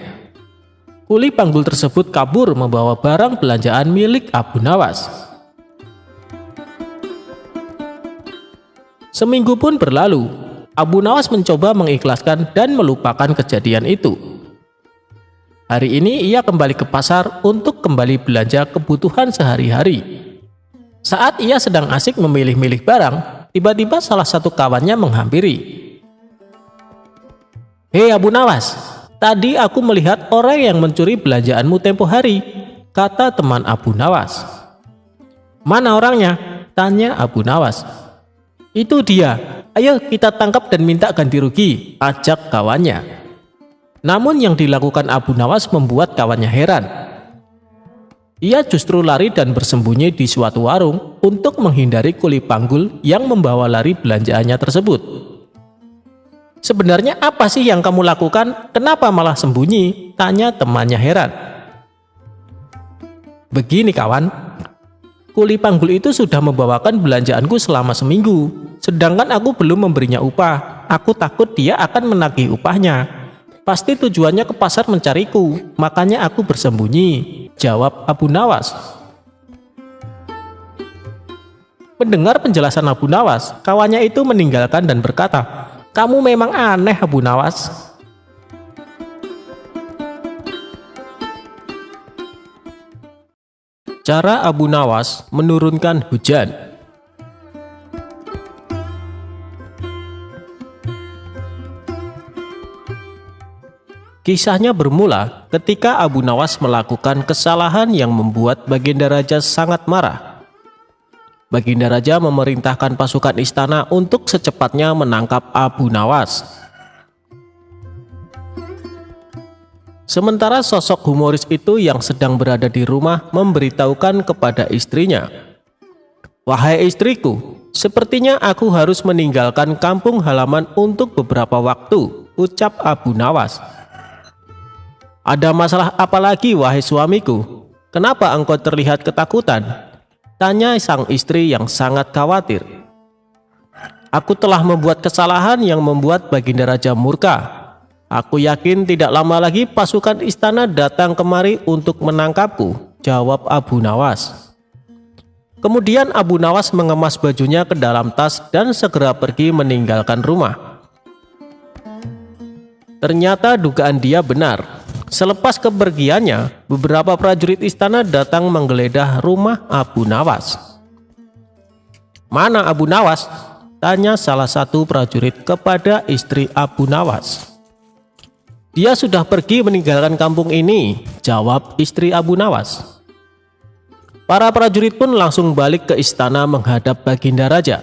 Kuli panggul tersebut kabur membawa barang belanjaan milik Abu Nawas. Seminggu pun berlalu. Abu Nawas mencoba mengikhlaskan dan melupakan kejadian itu. Hari ini ia kembali ke pasar untuk kembali belanja kebutuhan sehari-hari. Saat ia sedang asik memilih-milih barang, tiba-tiba salah satu kawannya menghampiri. "Hei Abu Nawas, tadi aku melihat orang yang mencuri belanjaanmu tempo hari," kata teman Abu Nawas. "Mana orangnya?" tanya Abu Nawas. "Itu dia, ayo kita tangkap dan minta ganti rugi," ajak kawannya. Namun yang dilakukan Abu Nawas membuat kawannya heran. Ia justru lari dan bersembunyi di suatu warung untuk menghindari kuli panggul yang membawa lari belanjaannya tersebut. "Sebenarnya apa sih yang kamu lakukan? Kenapa malah sembunyi?" tanya temannya heran. "Begini kawan, kuli panggul itu sudah membawakan belanjaanku selama seminggu, sedangkan aku belum memberinya upah. Aku takut dia akan menagih upahnya. Pasti tujuannya ke pasar mencariku, makanya aku bersembunyi," jawab Abu Nawas. Mendengar penjelasan Abu Nawas, kawannya itu meninggalkan dan berkata, "Kamu memang aneh Abu Nawas." Cara Abu Nawas menurunkan hujan. Kisahnya bermula ketika Abu Nawas melakukan kesalahan yang membuat Baginda Raja sangat marah. Baginda Raja memerintahkan pasukan istana untuk secepatnya menangkap Abu Nawas. Sementara sosok humoris itu yang sedang berada di rumah memberitahukan kepada istrinya, "Wahai istriku, sepertinya aku harus meninggalkan kampung halaman untuk beberapa waktu," ucap Abu Nawas. "Ada masalah apa lagi wahai suamiku? Kenapa engkau terlihat ketakutan?" tanya sang istri yang sangat khawatir. "Aku telah membuat kesalahan yang membuat Baginda Raja murka. Aku yakin tidak lama lagi pasukan istana datang kemari untuk menangkapku," jawab Abu Nawas. Kemudian Abu Nawas mengemas bajunya ke dalam tas dan segera pergi meninggalkan rumah. Ternyata dugaan dia benar. Selepas kepergiannya, beberapa prajurit istana datang menggeledah rumah Abu Nawas. "Mana Abu Nawas?" tanya salah satu prajurit kepada istri Abu Nawas. "Dia sudah pergi meninggalkan kampung ini," jawab istri Abu Nawas. Para prajurit pun langsung balik ke istana menghadap Baginda Raja.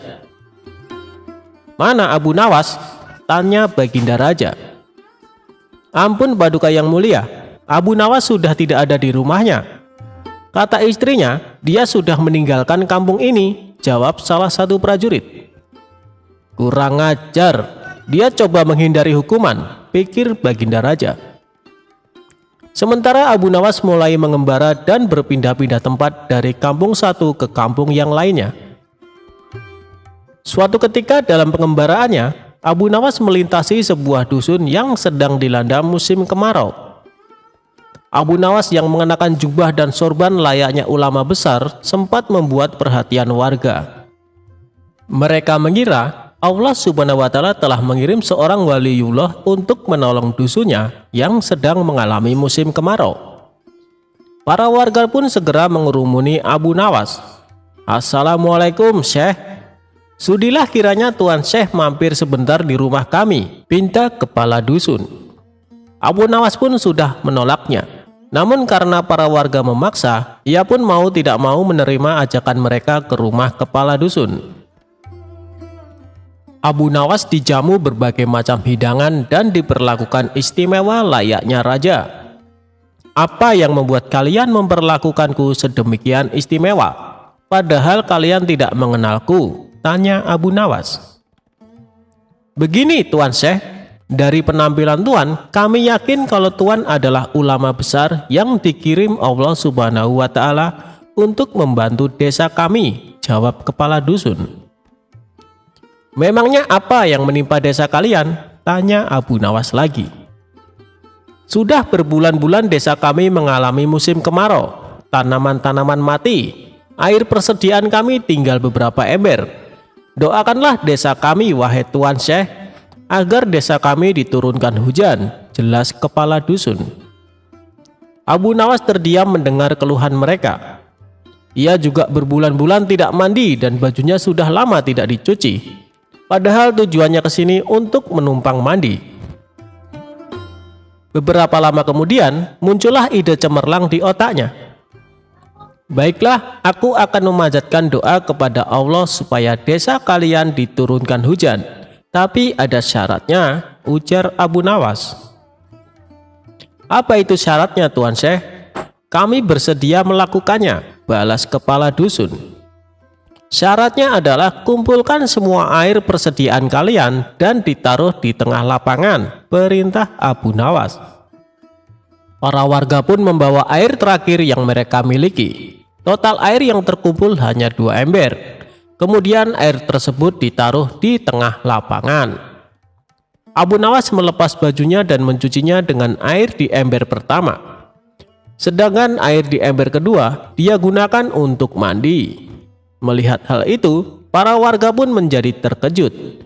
"Mana Abu Nawas?" tanya Baginda Raja. "Ampun Paduka yang mulia, Abu Nawas sudah tidak ada di rumahnya," kata istrinya. "Dia sudah meninggalkan kampung ini," jawab salah satu prajurit. "Kurang ajar, dia coba menghindari hukuman," pikir Baginda Raja. Sementara Abu Nawas mulai mengembara dan berpindah-pindah tempat dari kampung satu ke kampung yang lainnya. Suatu ketika dalam pengembaraannya, Abu Nawas melintasi sebuah dusun yang sedang dilanda musim kemarau. Abu Nawas yang mengenakan jubah dan sorban layaknya ulama besar sempat membuat perhatian warga. Mereka mengira Allah Subhanahu wa Ta'ala telah mengirim seorang waliullah untuk menolong dusunnya yang sedang mengalami musim kemarau. Para warga pun segera mengerumuni Abu Nawas. "Assalamualaikum Syekh. Sudilah kiranya Tuan Syekh mampir sebentar di rumah kami," pinta kepala dusun. Abu Nawas pun sudah menolaknya. Namun karena para warga memaksa, ia pun mau tidak mau menerima ajakan mereka ke rumah kepala dusun. Abu Nawas dijamu berbagai macam hidangan dan diperlakukan istimewa layaknya raja. "Apa yang membuat kalian memperlakukanku sedemikian istimewa, padahal kalian tidak mengenalku?" tanya Abu Nawas. "Begini Tuan Syekh, dari penampilan Tuan, kami yakin kalau Tuan adalah ulama besar yang dikirim Allah Subhanahu wa Ta'ala untuk membantu desa kami," jawab kepala dusun. "Memangnya apa yang menimpa desa kalian?" tanya Abu Nawas lagi. "Sudah berbulan-bulan desa kami mengalami musim kemarau, tanaman-tanaman mati, air persediaan kami tinggal beberapa ember. Doakanlah desa kami wahai Tuan Syekh, agar desa kami diturunkan hujan," jelas kepala dusun. Abu Nawas terdiam mendengar keluhan mereka. Ia juga berbulan-bulan tidak mandi dan bajunya sudah lama tidak dicuci. Padahal tujuannya ke sini untuk menumpang mandi. Beberapa lama kemudian muncullah ide cemerlang di otaknya. "Baiklah, aku akan memanjatkan doa kepada Allah supaya desa kalian diturunkan hujan. Tapi ada syaratnya," ujar Abu Nawas. "Apa itu syaratnya Tuan Syekh?" "Kami bersedia melakukannya," balas kepala dusun. "Syaratnya adalah kumpulkan semua air persediaan kalian dan ditaruh di tengah lapangan," perintah Abu Nawas. Para warga pun membawa air terakhir yang mereka miliki. Total air yang terkumpul hanya 2 ember. Kemudian air tersebut ditaruh di tengah lapangan. Abu Nawas melepas bajunya dan mencucinya dengan air di ember pertama. Sedangkan air di ember kedua dia gunakan untuk mandi. Melihat hal itu, para warga pun menjadi terkejut.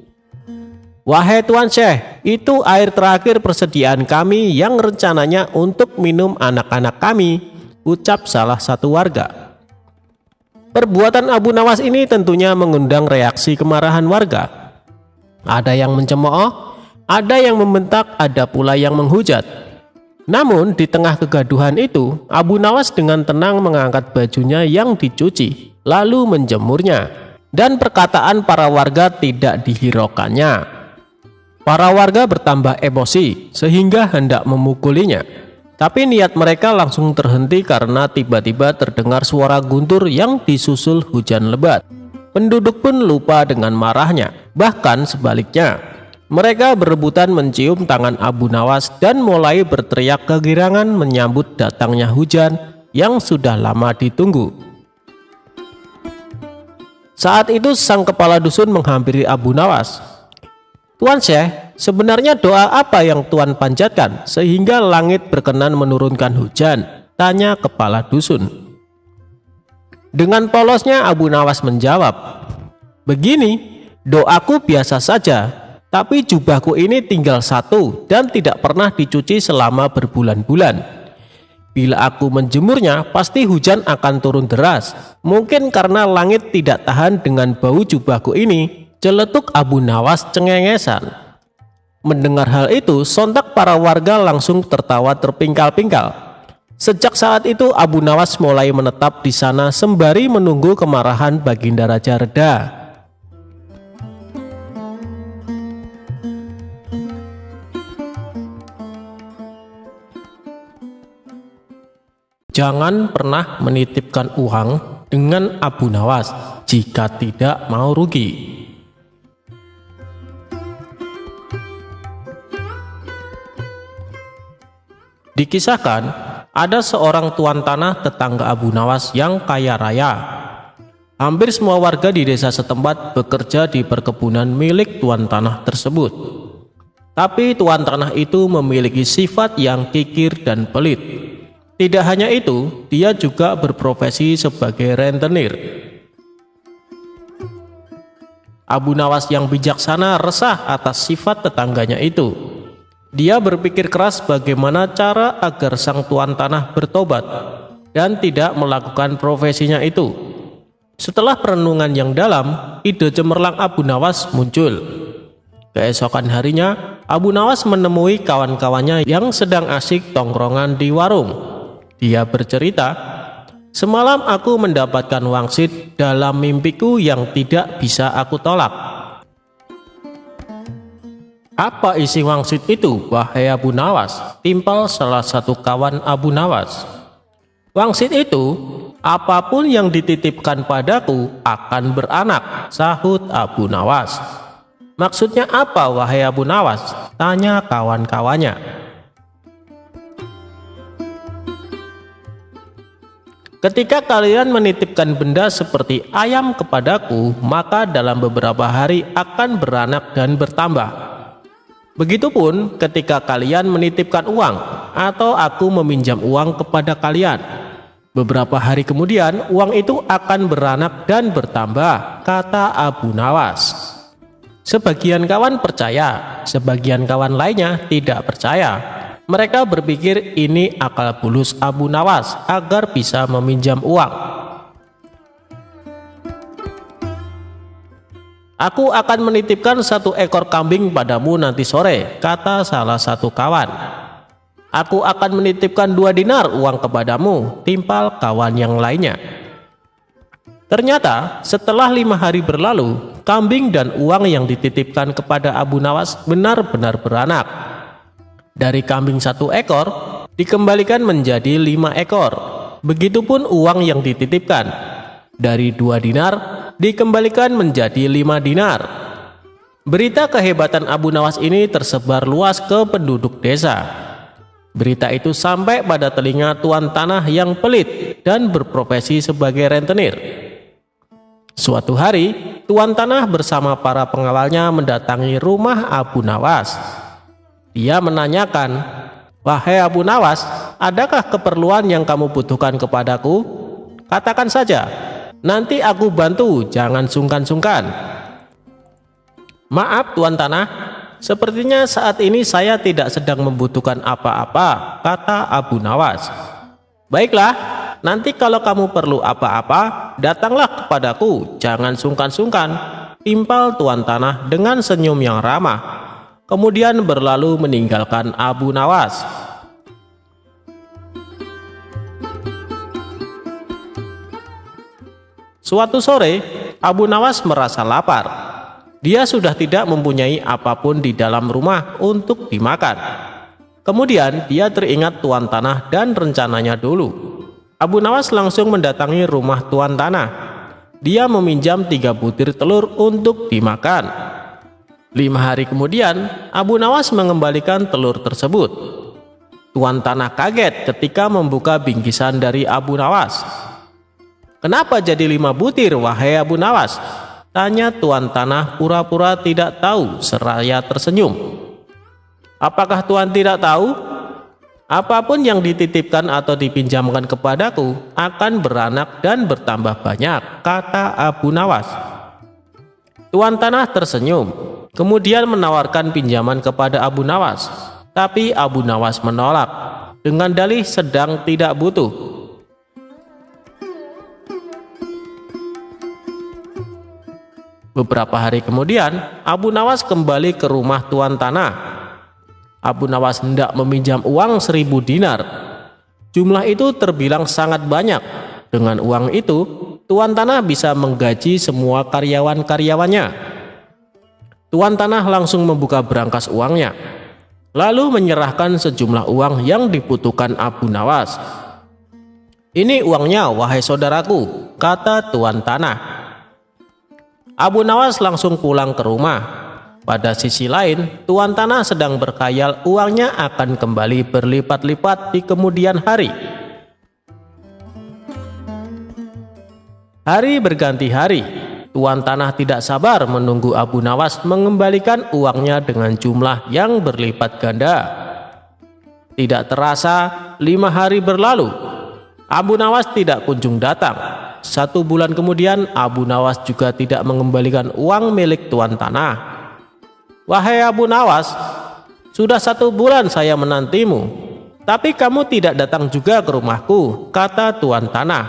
"Wahai Tuan Syekh, itu air terakhir persediaan kami yang rencananya untuk minum anak-anak kami," ucap salah satu warga. Perbuatan Abu Nawas ini tentunya mengundang reaksi kemarahan warga. Ada yang mencemooh, ada yang membentak, ada pula yang menghujat. Namun di tengah kegaduhan itu, Abu Nawas dengan tenang mengangkat bajunya yang dicuci, lalu menjemurnya, dan perkataan para warga tidak dihiraukannya. Para warga bertambah emosi sehingga hendak memukulinya. Tapi niat mereka langsung terhenti karena tiba-tiba terdengar suara guntur yang disusul hujan lebat. Penduduk pun lupa dengan marahnya, bahkan sebaliknya. Mereka berebutan mencium tangan Abu Nawas dan mulai berteriak kegirangan menyambut datangnya hujan yang sudah lama ditunggu. Saat itu sang kepala dusun menghampiri Abu Nawas. "Tuan Syekh, sebenarnya doa apa yang Tuan panjatkan sehingga langit berkenan menurunkan hujan?" tanya kepala dusun. Dengan polosnya Abu Nawas menjawab, "Begini, doaku biasa saja. Tapi jubahku ini tinggal satu dan tidak pernah dicuci selama berbulan-bulan. Bila aku menjemurnya, pasti hujan akan turun deras. Mungkin karena langit tidak tahan dengan bau jubahku ini," celetuk Abu Nawas cengengesan. Mendengar hal itu, sontak para warga langsung tertawa terpingkal-pingkal. Sejak saat itu Abu Nawas mulai menetap di sana sembari menunggu kemarahan Baginda Raja reda. Jangan pernah menitipkan uang dengan Abu Nawas jika tidak mau rugi. Dikisahkan, ada seorang tuan tanah tetangga Abu Nawas yang kaya raya. Hampir semua warga di desa setempat bekerja di perkebunan milik tuan tanah tersebut. Tapi tuan tanah itu memiliki sifat yang kikir dan pelit. Tidak hanya itu, dia juga berprofesi sebagai rentenir. Abu Nawas yang bijaksana resah atas sifat tetangganya itu. Dia berpikir keras bagaimana cara agar sang tuan tanah bertobat dan tidak melakukan profesinya itu. Setelah perenungan yang dalam, ide cemerlang Abu Nawas muncul. Keesokan harinya, Abu Nawas menemui kawan-kawannya yang sedang asyik tongkrongan di warung. Dia bercerita, "Semalam aku mendapatkan wangsit dalam mimpiku yang tidak bisa aku tolak. Apa isi wangsit itu, wahai Abu Nawas? Timpal salah satu kawan Abu Nawas. Wangsit itu, apapun yang dititipkan padaku akan beranak, sahut Abu Nawas. Maksudnya apa, wahai Abu Nawas? Tanya kawan-kawannya. Ketika kalian menitipkan benda seperti ayam kepadaku, maka dalam beberapa hari akan beranak dan bertambah. Begitupun ketika kalian menitipkan uang atau aku meminjam uang kepada kalian. Beberapa hari kemudian uang itu akan beranak dan bertambah, kata Abu Nawas. Sebagian kawan percaya, sebagian kawan lainnya tidak percaya. Mereka berpikir ini akal bulus Abu Nawas agar bisa meminjam uang. Aku akan menitipkan 1 ekor kambing padamu nanti sore, kata salah satu kawan. Aku akan menitipkan 2 dinar uang kepadamu, timpal kawan yang lainnya. Ternyata setelah 5 hari berlalu, kambing dan uang yang dititipkan kepada Abu Nawas benar-benar beranak. Dari kambing 1 ekor dikembalikan menjadi 5 ekor. Begitupun uang yang dititipkan. Dari 2 dinar dikembalikan menjadi 5 dinar. Berita kehebatan Abu Nawas ini tersebar luas ke penduduk desa. Berita itu sampai pada telinga tuan tanah yang pelit dan berprofesi sebagai rentenir. Suatu hari, tuan tanah bersama para pengawalnya mendatangi rumah Abu Nawas. Dia menanyakan, "Wahai Abu Nawas, adakah keperluan yang kamu butuhkan kepadaku? Katakan saja. Nanti aku bantu, jangan sungkan-sungkan." "Maaf tuan tanah, sepertinya saat ini saya tidak sedang membutuhkan apa-apa," kata Abu Nawas. "Baiklah, nanti kalau kamu perlu apa-apa, datanglah kepadaku, jangan sungkan-sungkan," timpal tuan tanah dengan senyum yang ramah. Kemudian berlalu meninggalkan Abu Nawas. Suatu sore, Abu Nawas merasa lapar. Dia sudah tidak mempunyai apapun di dalam rumah untuk dimakan. Kemudian dia teringat tuan tanah dan rencananya dulu. Abu Nawas langsung mendatangi rumah tuan tanah. Dia meminjam 3 butir telur untuk dimakan. 5 hari kemudian, Abu Nawas mengembalikan telur tersebut. Tuan tanah kaget ketika membuka bingkisan dari Abu Nawas. "Kenapa jadi 5 butir, wahai Abu Nawas?" tanya tuan tanah pura-pura tidak tahu seraya tersenyum. "Apakah tuan tidak tahu? Apapun yang dititipkan atau dipinjamkan kepadaku akan beranak dan bertambah banyak," kata Abu Nawas. Tuan tanah tersenyum, kemudian menawarkan pinjaman kepada Abu Nawas. Tapi Abu Nawas menolak dengan dalih sedang tidak butuh. Beberapa hari kemudian, Abu Nawas kembali ke rumah tuan tanah. Abu Nawas hendak meminjam uang 1000 dinar. Jumlah itu terbilang sangat banyak. Dengan uang itu, tuan tanah bisa menggaji semua karyawan-karyawannya. Tuan tanah langsung membuka berangkas uangnya, lalu menyerahkan sejumlah uang yang dibutuhkan Abu Nawas. "Ini uangnya, wahai saudaraku," kata tuan tanah. Abu Nawas langsung pulang ke rumah. Pada sisi lain, tuan tanah sedang berkhayal uangnya akan kembali berlipat-lipat di kemudian hari. Hari berganti hari. Tuan tanah tidak sabar menunggu Abu Nawas mengembalikan uangnya dengan jumlah yang berlipat ganda. Tidak terasa, 5 hari berlalu. Abu Nawas tidak kunjung datang. 1 bulan kemudian, Abu Nawas juga tidak mengembalikan uang milik tuan tanah. "Wahai Abu Nawas, sudah 1 bulan saya menantimu, tapi kamu tidak datang juga ke rumahku," kata tuan tanah.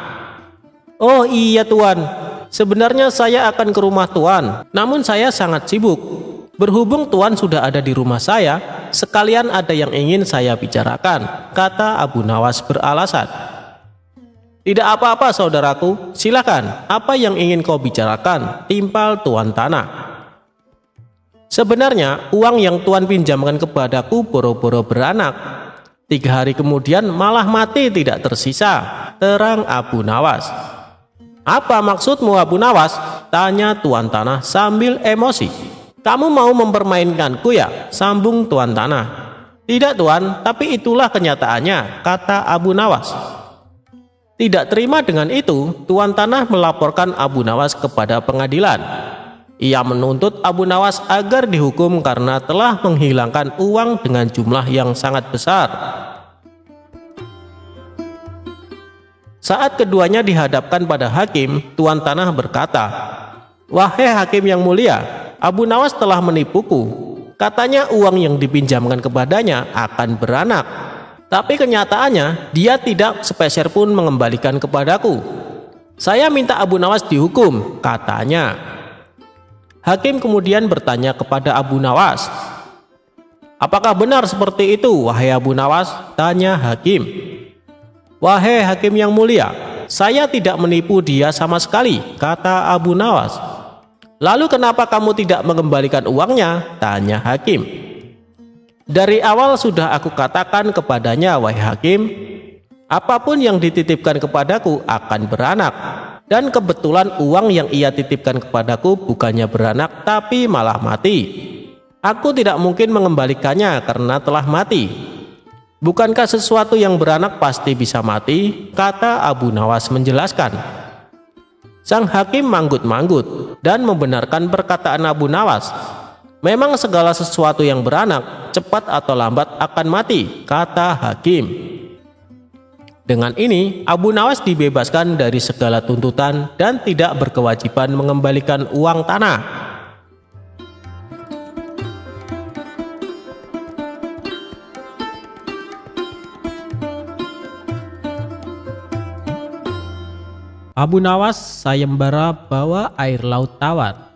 "Oh iya tuan, sebenarnya saya akan ke rumah tuan, namun saya sangat sibuk. Berhubung tuan sudah ada di rumah saya, sekalian ada yang ingin saya bicarakan," kata Abu Nawas beralasan. "Tidak apa-apa saudaraku, silakan. Apa yang ingin kau bicarakan?" timpal tuan tanah. Sebenarnya uang yang Tuan pinjamkan kepadaku boro-boro beranak. 3 hari kemudian malah mati tidak tersisa, terang Abu Nawas. Apa maksudmu Abu Nawas? Tanya Tuan Tanah sambil emosi. Kamu mau mempermainkanku ya? Sambung Tuan Tanah. Tidak Tuan, tapi itulah kenyataannya, kata Abu Nawas. Tidak terima dengan itu, Tuan Tanah melaporkan Abu Nawas kepada pengadilan. Ia menuntut Abu Nawas agar dihukum karena telah menghilangkan uang dengan jumlah yang sangat besar. Saat keduanya dihadapkan pada hakim, Tuan Tanah berkata, "Wahai hakim yang mulia, Abu Nawas telah menipuku. Katanya uang yang dipinjamkan kepadanya akan beranak. Tapi kenyataannya dia tidak sepeser pun mengembalikan kepadaku. Saya minta Abu Nawas dihukum," katanya. Hakim kemudian bertanya kepada Abu Nawas, "Apakah benar seperti itu, wahai Abu Nawas?" tanya hakim. "Wahai hakim yang mulia, saya tidak menipu dia sama sekali," kata Abu Nawas. "Lalu kenapa kamu tidak mengembalikan uangnya?" tanya hakim. "Dari awal sudah aku katakan kepadanya, wahai hakim, apapun yang dititipkan kepadaku akan beranak. Dan kebetulan uang yang ia titipkan kepadaku bukannya beranak tapi malah mati. Aku tidak mungkin mengembalikannya karena telah mati. Bukankah sesuatu yang beranak pasti bisa mati?" kata Abu Nawas menjelaskan. Sang hakim manggut-manggut dan membenarkan perkataan Abu Nawas. "Memang segala sesuatu yang beranak cepat atau lambat akan mati," kata hakim. Dengan ini, Abu Nawas dibebaskan dari segala tuntutan dan tidak berkewajiban mengembalikan uang tanah. Abu Nawas sayembara bawa air laut tawar.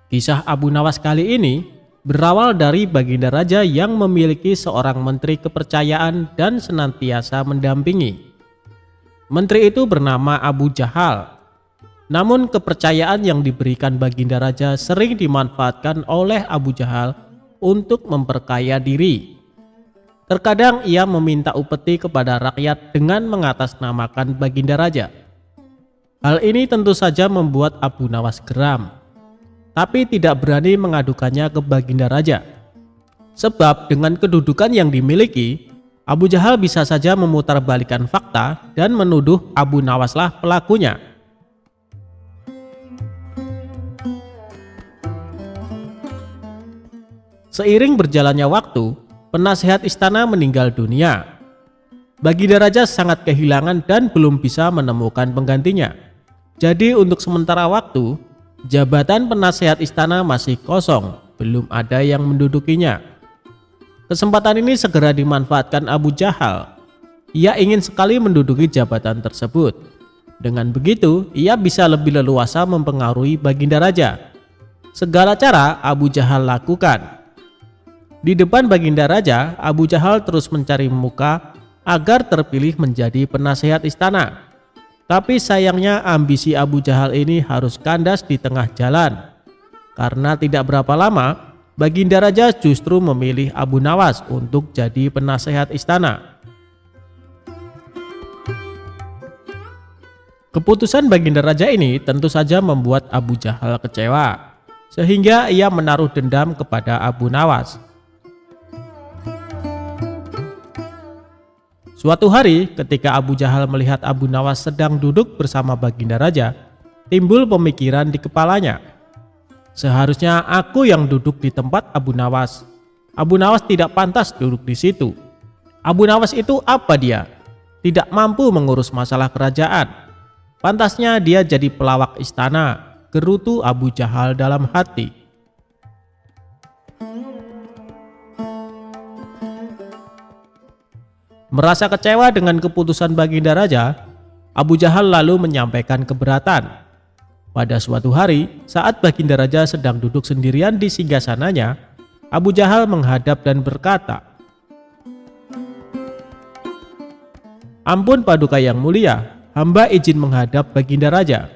Kisah Abu Nawas kali ini berawal dari Baginda Raja yang memiliki seorang menteri kepercayaan dan senantiasa mendampingi. Menteri itu bernama Abu Jahal. Namun kepercayaan yang diberikan Baginda Raja sering dimanfaatkan oleh Abu Jahal untuk memperkaya diri. Terkadang ia meminta upeti kepada rakyat dengan mengatasnamakan Baginda Raja. Hal ini tentu saja membuat Abu Nawas geram, tapi tidak berani mengadukannya ke Baginda Raja. Sebab dengan kedudukan yang dimiliki, Abu Jahal bisa saja memutarbalikkan fakta dan menuduh Abu Nawaslah pelakunya. Seiring berjalannya waktu, penasehat istana meninggal dunia. Baginda Raja sangat kehilangan dan belum bisa menemukan penggantinya. Jadi untuk sementara waktu, jabatan penasehat istana masih kosong, belum ada yang mendudukinya. Kesempatan ini segera dimanfaatkan Abu Jahal. Ia ingin sekali menduduki jabatan tersebut. Dengan begitu, ia bisa lebih leluasa mempengaruhi Baginda Raja. Segala cara Abu Jahal lakukan. Di depan Baginda Raja, Abu Jahal terus mencari muka agar terpilih menjadi penasehat istana. Tapi sayangnya ambisi Abu Jahal ini harus kandas di tengah jalan. Karena tidak berapa lama, Baginda Raja justru memilih Abu Nawas untuk jadi penasehat istana. Keputusan Baginda Raja ini tentu saja membuat Abu Jahal kecewa, sehingga ia menaruh dendam kepada Abu Nawas. Suatu hari ketika Abu Jahal melihat Abu Nawas sedang duduk bersama Baginda Raja, timbul pemikiran di kepalanya. Seharusnya aku yang duduk di tempat Abu Nawas. Abu Nawas tidak pantas duduk di situ. Abu Nawas itu apa dia? Tidak mampu mengurus masalah kerajaan. Pantasnya dia jadi pelawak istana, gerutu Abu Jahal dalam hati. Merasa kecewa dengan keputusan Baginda Raja, Abu Jahal lalu menyampaikan keberatan. Pada suatu hari, saat Baginda Raja sedang duduk sendirian di singgasananya, Abu Jahal menghadap dan berkata, "Ampun Paduka yang mulia, hamba izin menghadap Baginda Raja."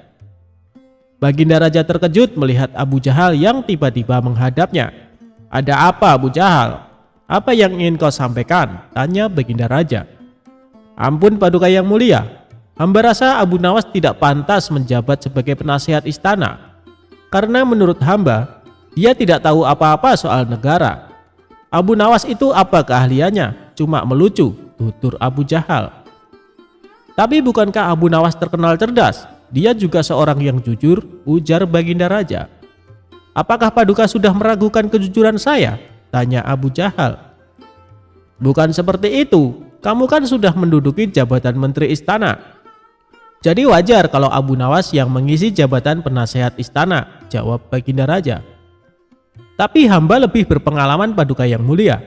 Baginda Raja terkejut melihat Abu Jahal yang tiba-tiba menghadapnya. "Ada apa, Abu Jahal? Apa yang ingin kau sampaikan?" tanya Baginda Raja. "Ampun Paduka yang mulia, hamba rasa Abu Nawas tidak pantas menjabat sebagai penasihat istana. Karena menurut hamba, dia tidak tahu apa-apa soal negara. Abu Nawas itu apa keahliannya? Cuma melucu," tutur Abu Jahal. "Tapi bukankah Abu Nawas terkenal cerdas? Dia juga seorang yang jujur," ujar Baginda Raja. "Apakah Paduka sudah meragukan kejujuran saya?" tanya Abu Jahal. "Bukan seperti itu, kamu kan sudah menduduki jabatan menteri istana. Jadi wajar kalau Abu Nawas yang mengisi jabatan penasehat istana," jawab Baginda Raja. "Tapi hamba lebih berpengalaman Paduka yang mulia.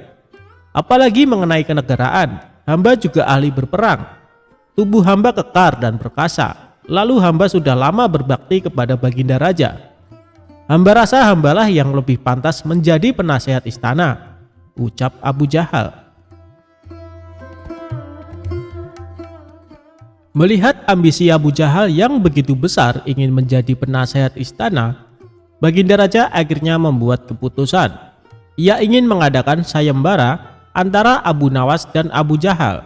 Apalagi mengenai kenegaraan, hamba juga ahli berperang. Tubuh hamba kekar dan perkasa. Lalu hamba sudah lama berbakti kepada Baginda Raja. Hamba rasa hambalah yang lebih pantas menjadi penasehat istana," ucap Abu Jahal. Melihat ambisi Abu Jahal yang begitu besar ingin menjadi penasehat istana, Baginda Raja akhirnya membuat keputusan. Ia ingin mengadakan sayembara antara Abu Nawas dan Abu Jahal.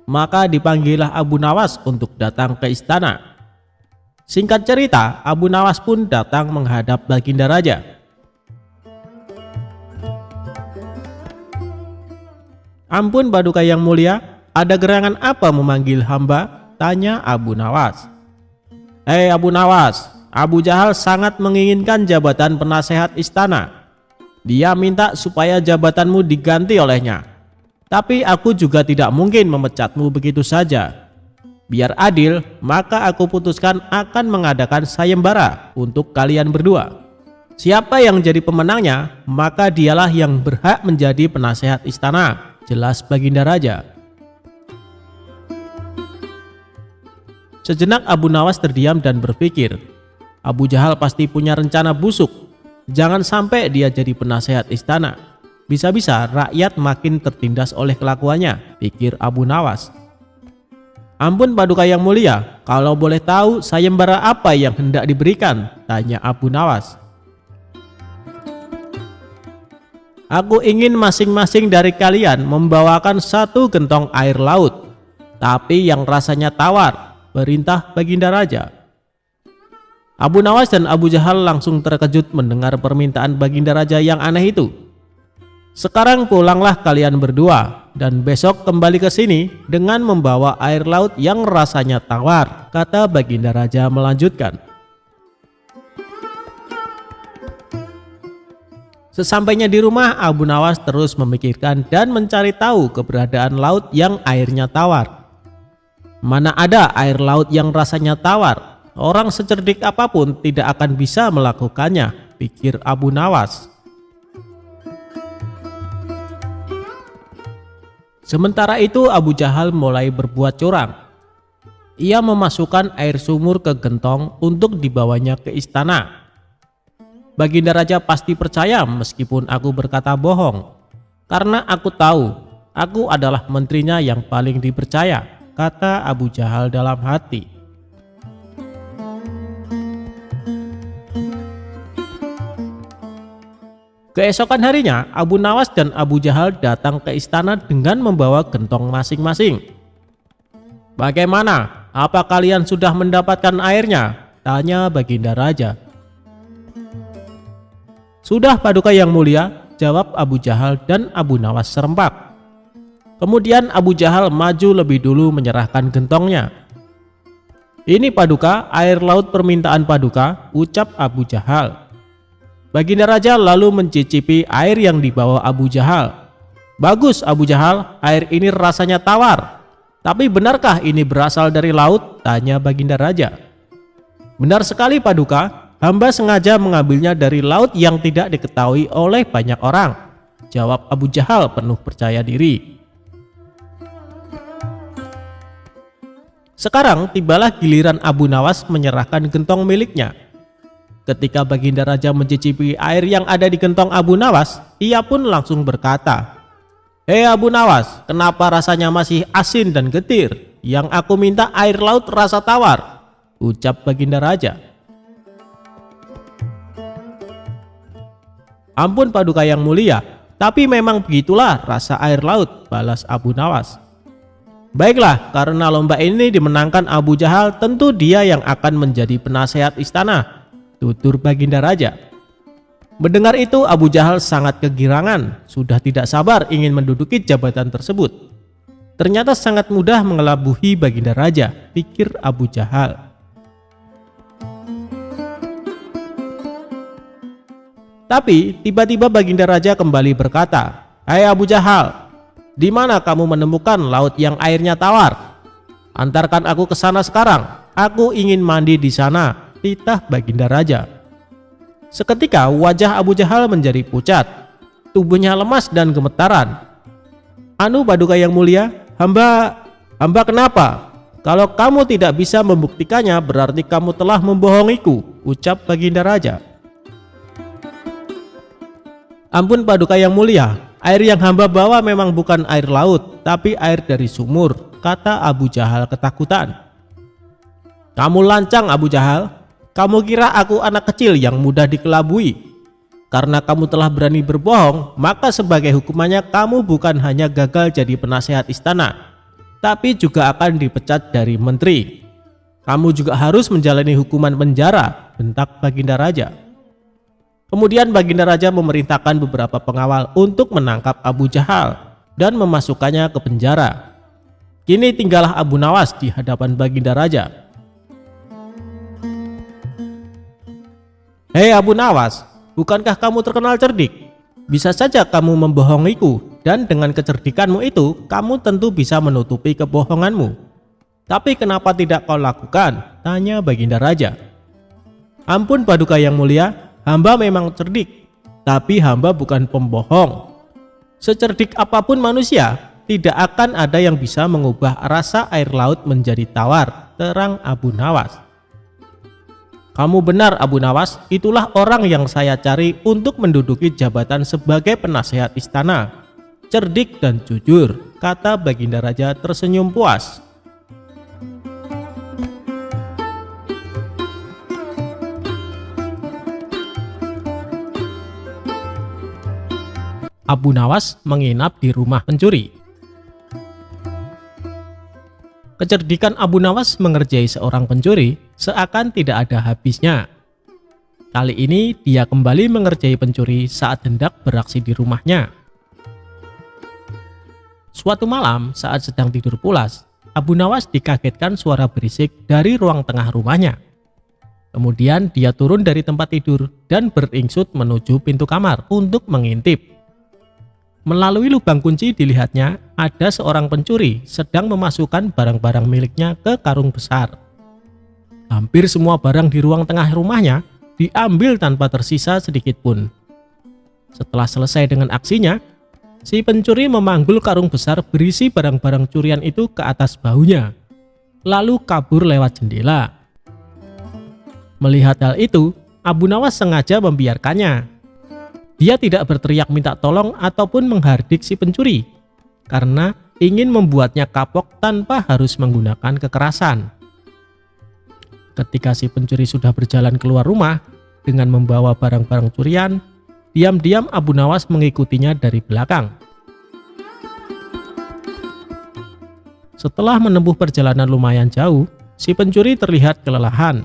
Maka dipanggillah Abu Nawas untuk datang ke istana. Singkat cerita, Abu Nawas pun datang menghadap Baginda Raja. "Ampun Paduka yang mulia, ada gerangan apa memanggil hamba?" tanya Abu Nawas. "Hei Abu Nawas, Abu Jahal sangat menginginkan jabatan penasehat istana. Dia minta supaya jabatanmu diganti olehnya. Tapi aku juga tidak mungkin memecatmu begitu saja. Biar adil, maka aku putuskan akan mengadakan sayembara untuk kalian berdua. Siapa yang jadi pemenangnya, maka dialah yang berhak menjadi penasehat istana," jelas Baginda Raja. Sejenak Abu Nawas terdiam dan berpikir, Abu Jahal pasti punya rencana busuk. Jangan sampai dia jadi penasehat istana. Bisa-bisa rakyat makin tertindas oleh kelakuannya, pikir Abu Nawas. "Ampun Paduka yang mulia, kalau boleh tahu sayembara apa yang hendak diberikan?" tanya Abu Nawas. "Aku ingin masing-masing dari kalian membawakan 1 gentong air laut, tapi yang rasanya tawar," perintah Baginda Raja. Abu Nawas dan Abu Jahal langsung terkejut mendengar permintaan Baginda Raja yang aneh itu. "Sekarang pulanglah kalian berdua dan besok kembali ke sini dengan membawa air laut yang rasanya tawar," kata Baginda Raja melanjutkan. Sesampainya di rumah, Abu Nawas terus memikirkan dan mencari tahu keberadaan laut yang airnya tawar. Mana ada air laut yang rasanya tawar? Orang secerdik apapun tidak akan bisa melakukannya, pikir Abu Nawas. Sementara itu Abu Jahal mulai berbuat curang. Ia memasukkan air sumur ke gentong untuk dibawanya ke istana. Baginda Raja pasti percaya meskipun aku berkata bohong, karena aku tahu aku adalah menterinya yang paling dipercaya, kata Abu Jahal dalam hati. Keesokan harinya, Abu Nawas dan Abu Jahal datang ke istana dengan membawa gentong masing-masing. "Bagaimana? Apa kalian sudah mendapatkan airnya?" tanya Baginda Raja. "Sudah Paduka yang mulia," jawab Abu Jahal dan Abu Nawas serempak. Kemudian Abu Jahal maju lebih dulu menyerahkan gentongnya. "Ini Paduka, air laut permintaan Paduka," ucap Abu Jahal. Baginda Raja lalu mencicipi air yang dibawa Abu Jahal. "Bagus Abu Jahal, air ini rasanya tawar. Tapi benarkah ini berasal dari laut?" tanya Baginda Raja. "Benar sekali Paduka, hamba sengaja mengambilnya dari laut yang tidak diketahui oleh banyak orang," jawab Abu Jahal penuh percaya diri. Sekarang tibalah giliran Abu Nawas menyerahkan gentong miliknya. Ketika Baginda Raja mencicipi air yang ada di gentong Abu Nawas, ia pun langsung berkata, "Hei Abu Nawas, kenapa rasanya masih asin dan getir? Yang aku minta air laut rasa tawar," ucap Baginda Raja. "Ampun Paduka yang mulia, tapi memang begitulah rasa air laut," balas Abu Nawas. "Baiklah, karena lomba ini dimenangkan Abu Jahal, tentu dia yang akan menjadi penasehat istana," tutur Baginda Raja. Mendengar itu Abu Jahal sangat kegirangan, sudah tidak sabar ingin menduduki jabatan tersebut. Ternyata sangat mudah mengelabuhi Baginda Raja, pikir Abu Jahal. Tapi tiba-tiba Baginda Raja kembali berkata, "Hai Abu Jahal, di mana kamu menemukan laut yang airnya tawar? Antarkan aku ke sana sekarang, aku ingin mandi di sana," titah Baginda Raja. Seketika wajah Abu Jahal menjadi pucat, tubuhnya lemas dan gemetaran. "Anu Paduka yang mulia, hamba kenapa? Kalau kamu tidak bisa membuktikannya, berarti kamu telah membohongiku," ucap Baginda Raja. "Ampun Paduka yang mulia, air yang hamba bawa memang bukan air laut, tapi air dari sumur," kata Abu Jahal ketakutan. "Kamu lancang Abu Jahal, kamu kira aku anak kecil yang mudah dikelabui? Karena kamu telah berani berbohong, maka sebagai hukumannya kamu bukan hanya gagal jadi penasehat istana, tapi juga akan dipecat dari menteri. Kamu juga harus menjalani hukuman penjara," bentak Baginda Raja. Kemudian Baginda Raja memerintahkan beberapa pengawal untuk menangkap Abu Jahal dan memasukkannya ke penjara. Kini tinggallah Abu Nawas di hadapan Baginda Raja. "Hei Abu Nawas, bukankah kamu terkenal cerdik? Bisa saja kamu membohongiku, dan dengan kecerdikanmu itu kamu tentu bisa menutupi kebohonganmu. Tapi kenapa tidak kau lakukan?" tanya Baginda Raja. "Ampun Paduka yang mulia, hamba memang cerdik, tapi hamba bukan pembohong. Secerdik apapun manusia, tidak akan ada yang bisa mengubah rasa air laut menjadi tawar," terang Abu Nawas. "Kamu benar Abu Nawas, itulah orang yang saya cari untuk menduduki jabatan sebagai penasehat istana. Cerdik dan jujur," kata Baginda Raja tersenyum puas. Abu Nawas menginap di rumah pencuri. Kecerdikan Abu Nawas mengerjai seorang pencuri seakan tidak ada habisnya. Kali ini dia kembali mengerjai pencuri saat hendak beraksi di rumahnya. Suatu malam saat sedang tidur pulas, Abu Nawas dikagetkan suara berisik dari ruang tengah rumahnya. Kemudian dia turun dari tempat tidur dan beringsut menuju pintu kamar untuk mengintip. Melalui lubang kunci dilihatnya ada seorang pencuri sedang memasukkan barang-barang miliknya ke karung besar. Hampir semua barang di ruang tengah rumahnya diambil tanpa tersisa sedikit pun. Setelah selesai dengan aksinya, si pencuri memanggul karung besar berisi barang-barang curian itu ke atas bahunya, lalu kabur lewat jendela. Melihat hal itu, Abu Nawas sengaja membiarkannya. Dia tidak berteriak minta tolong ataupun menghardik si pencuri, karena ingin membuatnya kapok tanpa harus menggunakan kekerasan. Ketika si pencuri sudah berjalan keluar rumah dengan membawa barang-barang curian, diam-diam Abu Nawas mengikutinya dari belakang. Setelah menempuh perjalanan lumayan jauh, si pencuri terlihat kelelahan.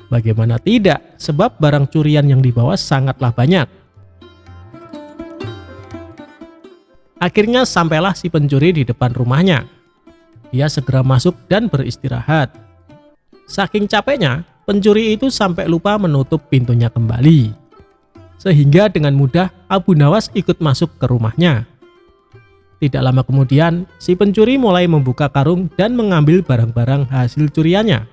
Bagaimana tidak, sebab barang curian yang dibawa sangatlah banyak. Akhirnya sampailah si pencuri di depan rumahnya. Dia segera masuk dan beristirahat. Saking capeknya, pencuri itu sampai lupa menutup pintunya kembali. Sehingga dengan mudah Abu Nawas ikut masuk ke rumahnya. Tidak lama kemudian, si pencuri mulai membuka karung dan mengambil barang-barang hasil curiannya.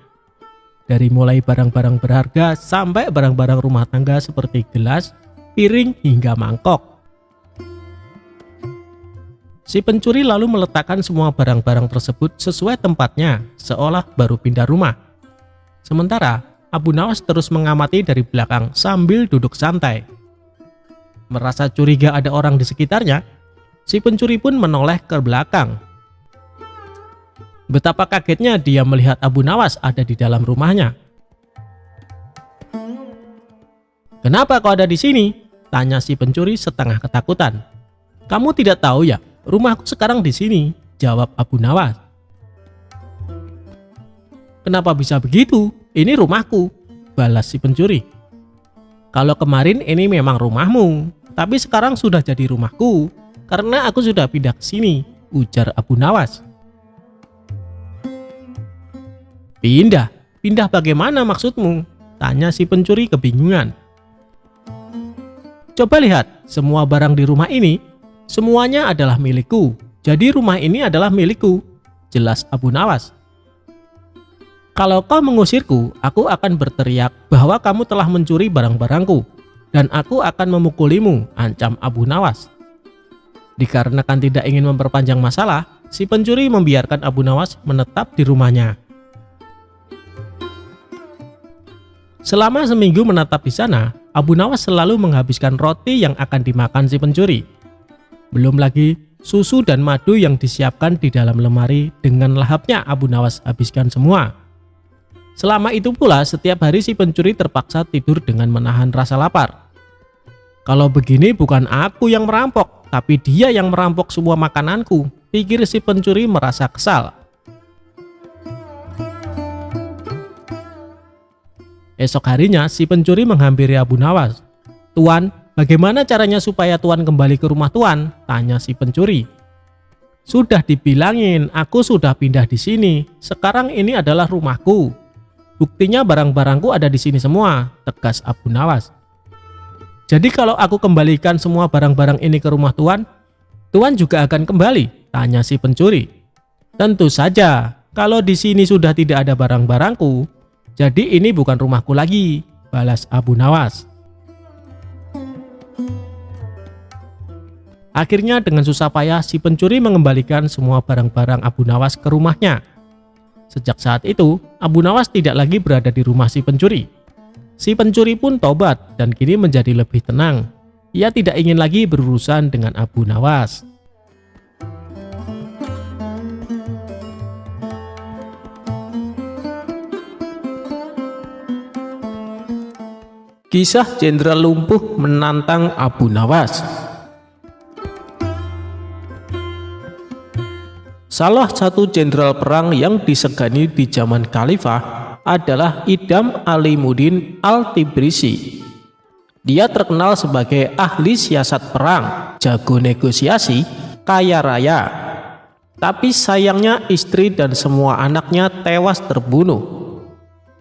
Dari mulai barang-barang berharga sampai barang-barang rumah tangga seperti gelas, piring, hingga mangkok. Si pencuri lalu meletakkan semua barang-barang tersebut sesuai tempatnya, seolah baru pindah rumah. Sementara Abu Nawas terus mengamati dari belakang sambil duduk santai. Merasa curiga ada orang di sekitarnya, si pencuri pun menoleh ke belakang. Betapa kagetnya dia melihat Abu Nawas ada di dalam rumahnya. "Kenapa kau ada di sini?" Tanya si pencuri setengah ketakutan. Kamu tidak tahu ya, rumahku sekarang di sini, jawab Abu Nawas. Kenapa bisa begitu? Ini rumahku, balas si pencuri. Kalau kemarin ini memang rumahmu, tapi sekarang sudah jadi rumahku, karena aku sudah pindah ke sini, ujar Abu Nawas. Pindah? Pindah bagaimana maksudmu? Tanya si pencuri kebingungan. Coba lihat, semua barang di rumah ini, semuanya adalah milikku. Jadi rumah ini adalah milikku, jelas Abu Nawas. Kalau kau mengusirku, aku akan berteriak bahwa kamu telah mencuri barang-barangku, dan aku akan memukulimu, ancam Abu Nawas. Dikarenakan tidak ingin memperpanjang masalah, si pencuri membiarkan Abu Nawas menetap di rumahnya. Selama seminggu menetap di sana, Abu Nawas selalu menghabiskan roti yang akan dimakan si pencuri. Belum lagi susu dan madu yang disiapkan di dalam lemari dengan lahapnya Abu Nawas habiskan semua. Selama itu pula setiap hari si pencuri terpaksa tidur dengan menahan rasa lapar. Kalau begini bukan aku yang merampok, tapi dia yang merampok semua makananku, pikir si pencuri merasa kesal. Esok harinya si pencuri menghampiri Abu Nawas. Tuan, bagaimana caranya supaya Tuan kembali ke rumah Tuan? Tanya si pencuri. Sudah dibilangin, aku sudah pindah di sini. Sekarang ini adalah rumahku. Buktinya barang-barangku ada di sini semua, tegas Abu Nawas. Jadi kalau aku kembalikan semua barang-barang ini ke rumah Tuan, Tuan juga akan kembali? Tanya si pencuri. Tentu saja, kalau di sini sudah tidak ada barang-barangku, jadi ini bukan rumahku lagi, balas Abu Nawas. Akhirnya dengan susah payah si pencuri mengembalikan semua barang-barang Abu Nawas ke rumahnya. Sejak saat itu, Abu Nawas tidak lagi berada di rumah si pencuri. Si pencuri pun tobat dan kini menjadi lebih tenang. Ia tidak ingin lagi berurusan dengan Abu Nawas. Kisah Jenderal Lumpuh menantang Abu Nawas. Salah satu jenderal perang yang disegani di zaman Khalifah adalah Idam Alimuddin Al-Tibrisi. Dia terkenal sebagai ahli siasat perang, jago negosiasi, kaya raya. Tapi sayangnya istri dan semua anaknya tewas terbunuh.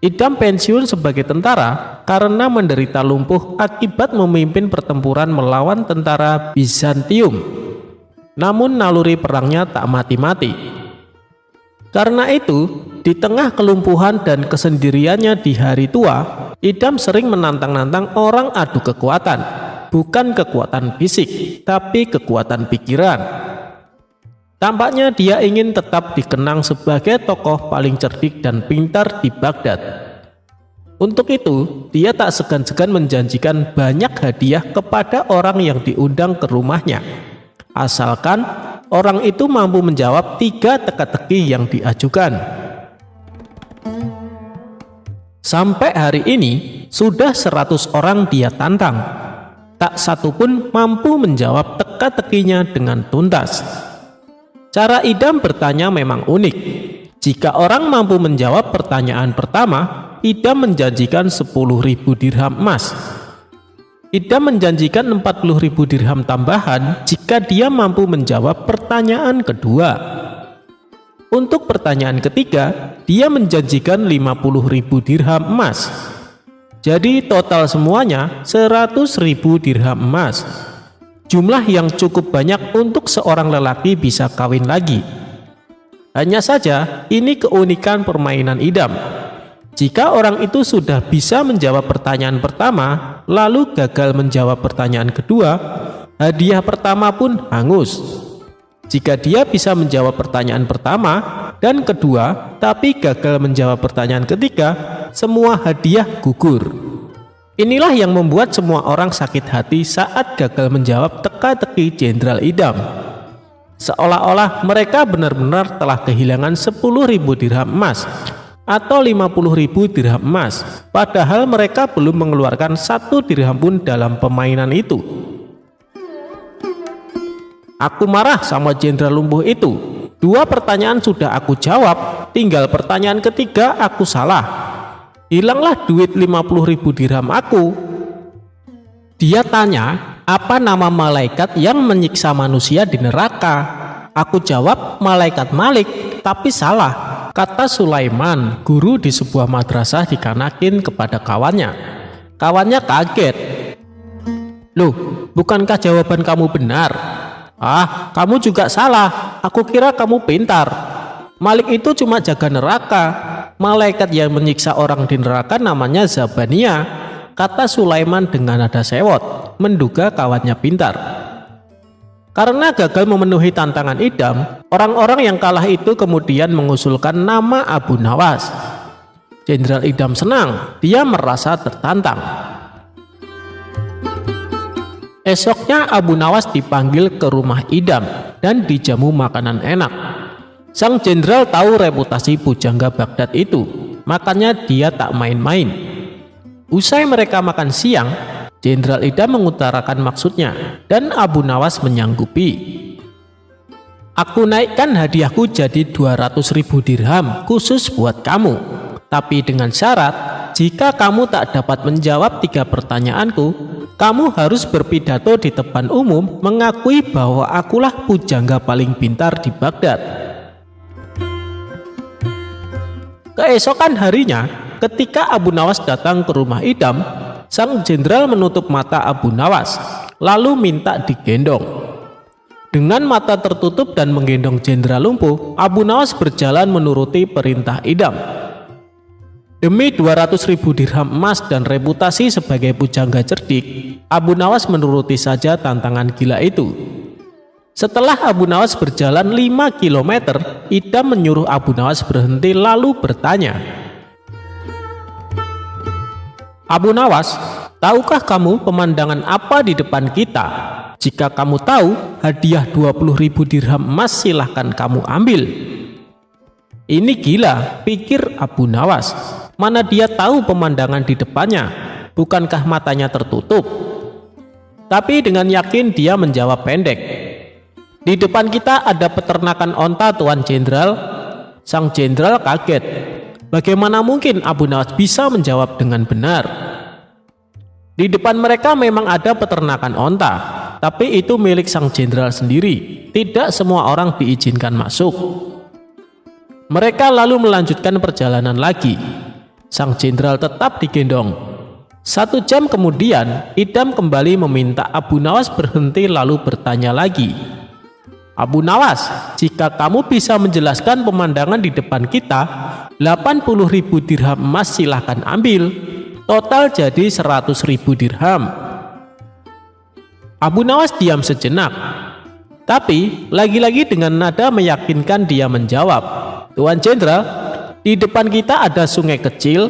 Idam pensiun sebagai tentara karena menderita lumpuh akibat memimpin pertempuran melawan tentara Bizantium. Namun naluri perangnya tak mati-mati. Karena itu, di tengah kelumpuhan dan kesendiriannya di hari tua, Idam sering menantang-nantang orang adu kekuatan. Bukan kekuatan fisik, tapi kekuatan pikiran. Tampaknya dia ingin tetap dikenang sebagai tokoh paling cerdik dan pintar di Baghdad. Untuk itu, dia tak segan-segan menjanjikan banyak hadiah kepada orang yang diundang ke rumahnya. Asalkan orang itu mampu menjawab 3 teka-teki yang diajukan. Sampai hari ini, sudah 100 orang dia tantang. Tak satu pun mampu menjawab teka-tekinya dengan tuntas. Cara Idam bertanya memang unik. Jika orang mampu menjawab pertanyaan pertama, Idam menjanjikan 10.000 dirham emas. Idam menjanjikan 40.000 dirham tambahan jika dia mampu menjawab pertanyaan kedua. Untuk pertanyaan ketiga, dia menjanjikan 50.000 dirham emas. Jadi total semuanya 100.000 dirham emas. Jumlah yang cukup banyak untuk seorang lelaki bisa kawin lagi. Hanya saja, ini keunikan permainan Idam. Jika orang itu sudah bisa menjawab pertanyaan pertama, lalu gagal menjawab pertanyaan kedua, hadiah pertama pun hangus. Jika dia bisa menjawab pertanyaan pertama dan kedua, tapi gagal menjawab pertanyaan ketiga, semua hadiah gugur. Inilah yang membuat semua orang sakit hati saat gagal menjawab teka-teki Jenderal Idam. Seolah-olah mereka benar-benar telah kehilangan 10.000 dirham emas. atau 50.000 dirham emas, padahal mereka belum mengeluarkan 1 dirham pun dalam permainan itu. Aku marah sama jenderal lumpuh itu. 2 pertanyaan sudah aku jawab, tinggal pertanyaan ketiga aku salah. Hilanglah duit 50.000 dirham aku. Dia tanya, apa nama malaikat yang menyiksa manusia di neraka? Aku jawab, malaikat Malik, tapi salah. Kata Sulaiman, guru di sebuah madrasah di Kanakin kepada kawannya. Kawannya kaget. Loh, bukankah jawaban kamu benar? Ah, kamu juga salah. Aku kira kamu pintar. Malik itu cuma jaga neraka. Malaikat yang menyiksa orang di neraka namanya Zabania. Kata Sulaiman dengan nada sewot, menduga kawannya pintar. Karena gagal memenuhi tantangan idam, orang-orang yang kalah itu kemudian mengusulkan nama Abu Nawas. Jenderal idam senang, dia merasa tertantang. Esoknya Abu Nawas dipanggil ke rumah idam dan dijamu makanan enak. Sang jenderal tahu reputasi pujangga Baghdad itu, makanya dia tak main-main. Usai mereka makan siang, Jenderal idam mengutarakan maksudnya dan Abu Nawas menyanggupi. Aku naikkan hadiahku jadi 200.000 dirham khusus buat kamu. Tapi dengan syarat, jika kamu tak dapat menjawab 3 pertanyaanku, kamu harus berpidato di depan umum mengakui bahwa akulah pujangga paling pintar di Baghdad. Keesokan harinya, ketika Abu Nawas datang ke rumah idam, sang jenderal menutup mata Abu Nawas, lalu minta digendong. Dengan mata tertutup dan menggendong jenderal lumpuh, Abu Nawas berjalan menuruti perintah idam. Demi 200.000 dirham emas dan reputasi sebagai pujangga cerdik, Abu Nawas menuruti saja tantangan gila itu. Setelah Abu Nawas berjalan 5 km, idam menyuruh Abu Nawas berhenti lalu bertanya, Abu Nawas, tahukah kamu pemandangan apa di depan kita? Jika kamu tahu, hadiah 20.000 dirham emas silahkan kamu ambil. Ini gila, pikir Abu Nawas. Mana dia tahu pemandangan di depannya? Bukankah matanya tertutup? Tapi dengan yakin dia menjawab pendek. Di depan kita ada peternakan onta, Tuan Jenderal. Sang jenderal kaget. Bagaimana mungkin Abu Nawas bisa menjawab dengan benar? Di depan mereka memang ada peternakan onta, tapi itu milik sang jenderal sendiri. Tidak semua orang diizinkan masuk. Mereka lalu melanjutkan perjalanan lagi. Sang jenderal tetap digendong. 1 jam kemudian, idam kembali meminta Abu Nawas berhenti lalu bertanya lagi. Abu Nawas, jika kamu bisa menjelaskan pemandangan di depan kita, 80.000 dirham emas silahkan ambil. Total jadi 100.000 dirham. Abu Nawas diam sejenak. Tapi lagi-lagi dengan nada meyakinkan dia menjawab, Tuan Jenderal, di depan kita ada sungai kecil.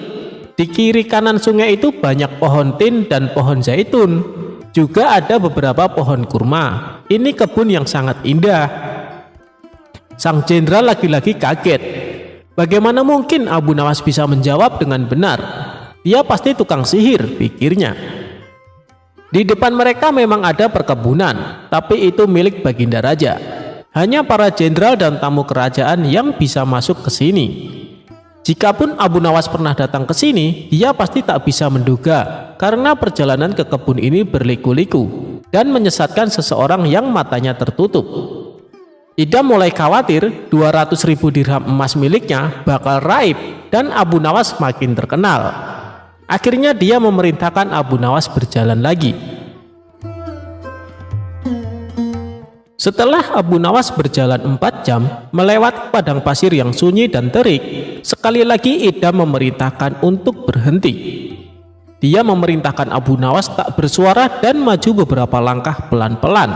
Di kiri kanan sungai itu banyak pohon tin dan pohon zaitun. Juga ada beberapa pohon kurma. Ini kebun yang sangat indah. Sang jenderal lagi-lagi kaget. Bagaimana mungkin Abu Nawas bisa menjawab dengan benar? Dia pasti tukang sihir, pikirnya. Di depan mereka memang ada perkebunan, tapi itu milik Baginda Raja. Hanya para jenderal dan tamu kerajaan yang bisa masuk ke sini. Jikapun Abu Nawas pernah datang ke sini, dia pasti tak bisa menduga karena perjalanan ke kebun ini berliku-liku dan menyesatkan seseorang yang matanya tertutup. Idam mulai khawatir 200.000 dirham emas miliknya bakal raib dan Abu Nawas makin terkenal. Akhirnya dia memerintahkan Abu Nawas berjalan lagi. Setelah Abu Nawas berjalan 4 jam melewati padang pasir yang sunyi dan terik, sekali lagi idam memerintahkan untuk berhenti. Dia memerintahkan Abu Nawas tak bersuara dan maju beberapa langkah pelan-pelan.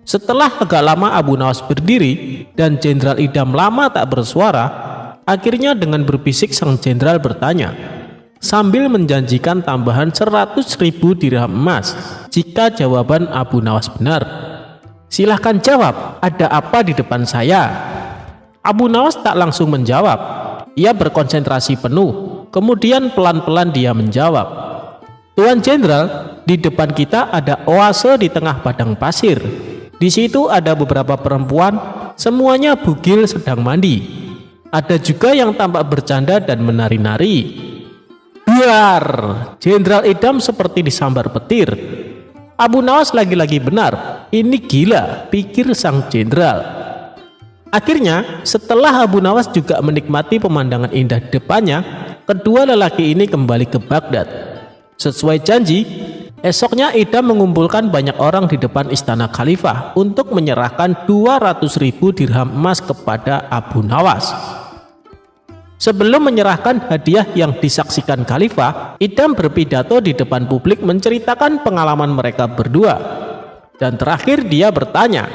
Setelah agak lama Abu Nawas berdiri dan jenderal idam lama tak bersuara, akhirnya dengan berbisik sang jenderal bertanya, sambil menjanjikan tambahan 100.000 dirham emas jika jawaban Abu Nawas benar. Silahkan jawab, ada apa di depan saya? Abu Nawas tak langsung menjawab. Ia berkonsentrasi penuh, kemudian pelan-pelan dia menjawab, "Tuan Jenderal, di depan kita ada oase di tengah padang pasir. Di situ ada beberapa perempuan, semuanya bugil sedang mandi. Ada juga yang tampak bercanda dan menari-nari." Biar Jenderal Idam seperti disambar petir. Abu Nawas lagi-lagi benar, ini gila, pikir sang jenderal. Akhirnya, setelah Abu Nawas juga menikmati pemandangan indah di depannya, kedua lelaki ini kembali ke Baghdad. Sesuai janji, esoknya Idam mengumpulkan banyak orang di depan istana khalifah untuk menyerahkan 200.000 dirham emas kepada Abu Nawas. Sebelum menyerahkan hadiah yang disaksikan khalifah, Idam berpidato di depan publik menceritakan pengalaman mereka berdua. Dan terakhir dia bertanya,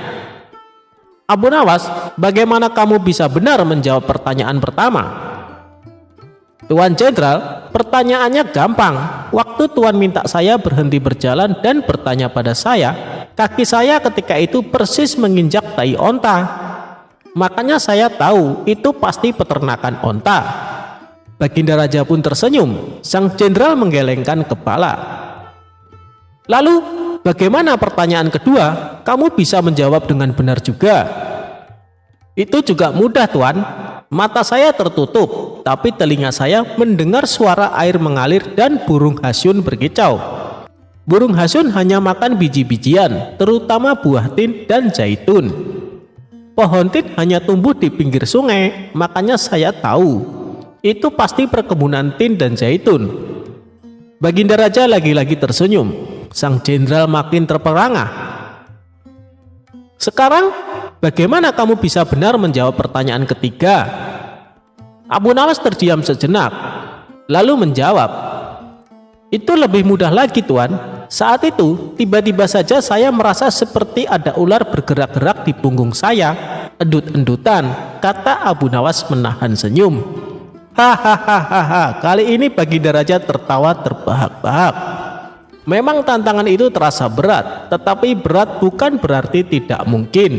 "Abu Nawas, bagaimana kamu bisa benar menjawab pertanyaan pertama?" "Tuan Jenderal, pertanyaannya gampang. Waktu Tuan minta saya berhenti berjalan dan bertanya pada saya, kaki saya ketika itu persis menginjak tai onta. Makanya saya tahu itu pasti peternakan onta." Baginda Raja pun tersenyum. Sang jenderal menggelengkan kepala. "Lalu, bagaimana pertanyaan kedua? Kamu bisa menjawab dengan benar juga." "Itu juga mudah, Tuan. Mata saya tertutup, tapi telinga saya mendengar suara air mengalir dan burung hasyun berkicau. Burung hasyun hanya makan biji-bijian, terutama buah tin dan zaitun. Pohon tin hanya tumbuh di pinggir sungai, makanya saya tahu itu pasti perkebunan tin dan zaitun." Baginda Raja lagi-lagi tersenyum. Sang jenderal makin terperangah. "Sekarang, bagaimana kamu bisa benar menjawab pertanyaan ketiga?" Abu Nawas terdiam sejenak, lalu menjawab, "Itu lebih mudah lagi, Tuan. Saat itu, tiba-tiba saja saya merasa seperti ada ular bergerak-gerak di punggung saya, endut-endutan," kata Abu Nawas menahan senyum. Hahaha, kali ini Baginda Raja tertawa terbahak-bahak. Memang tantangan itu terasa berat, tetapi berat bukan berarti tidak mungkin.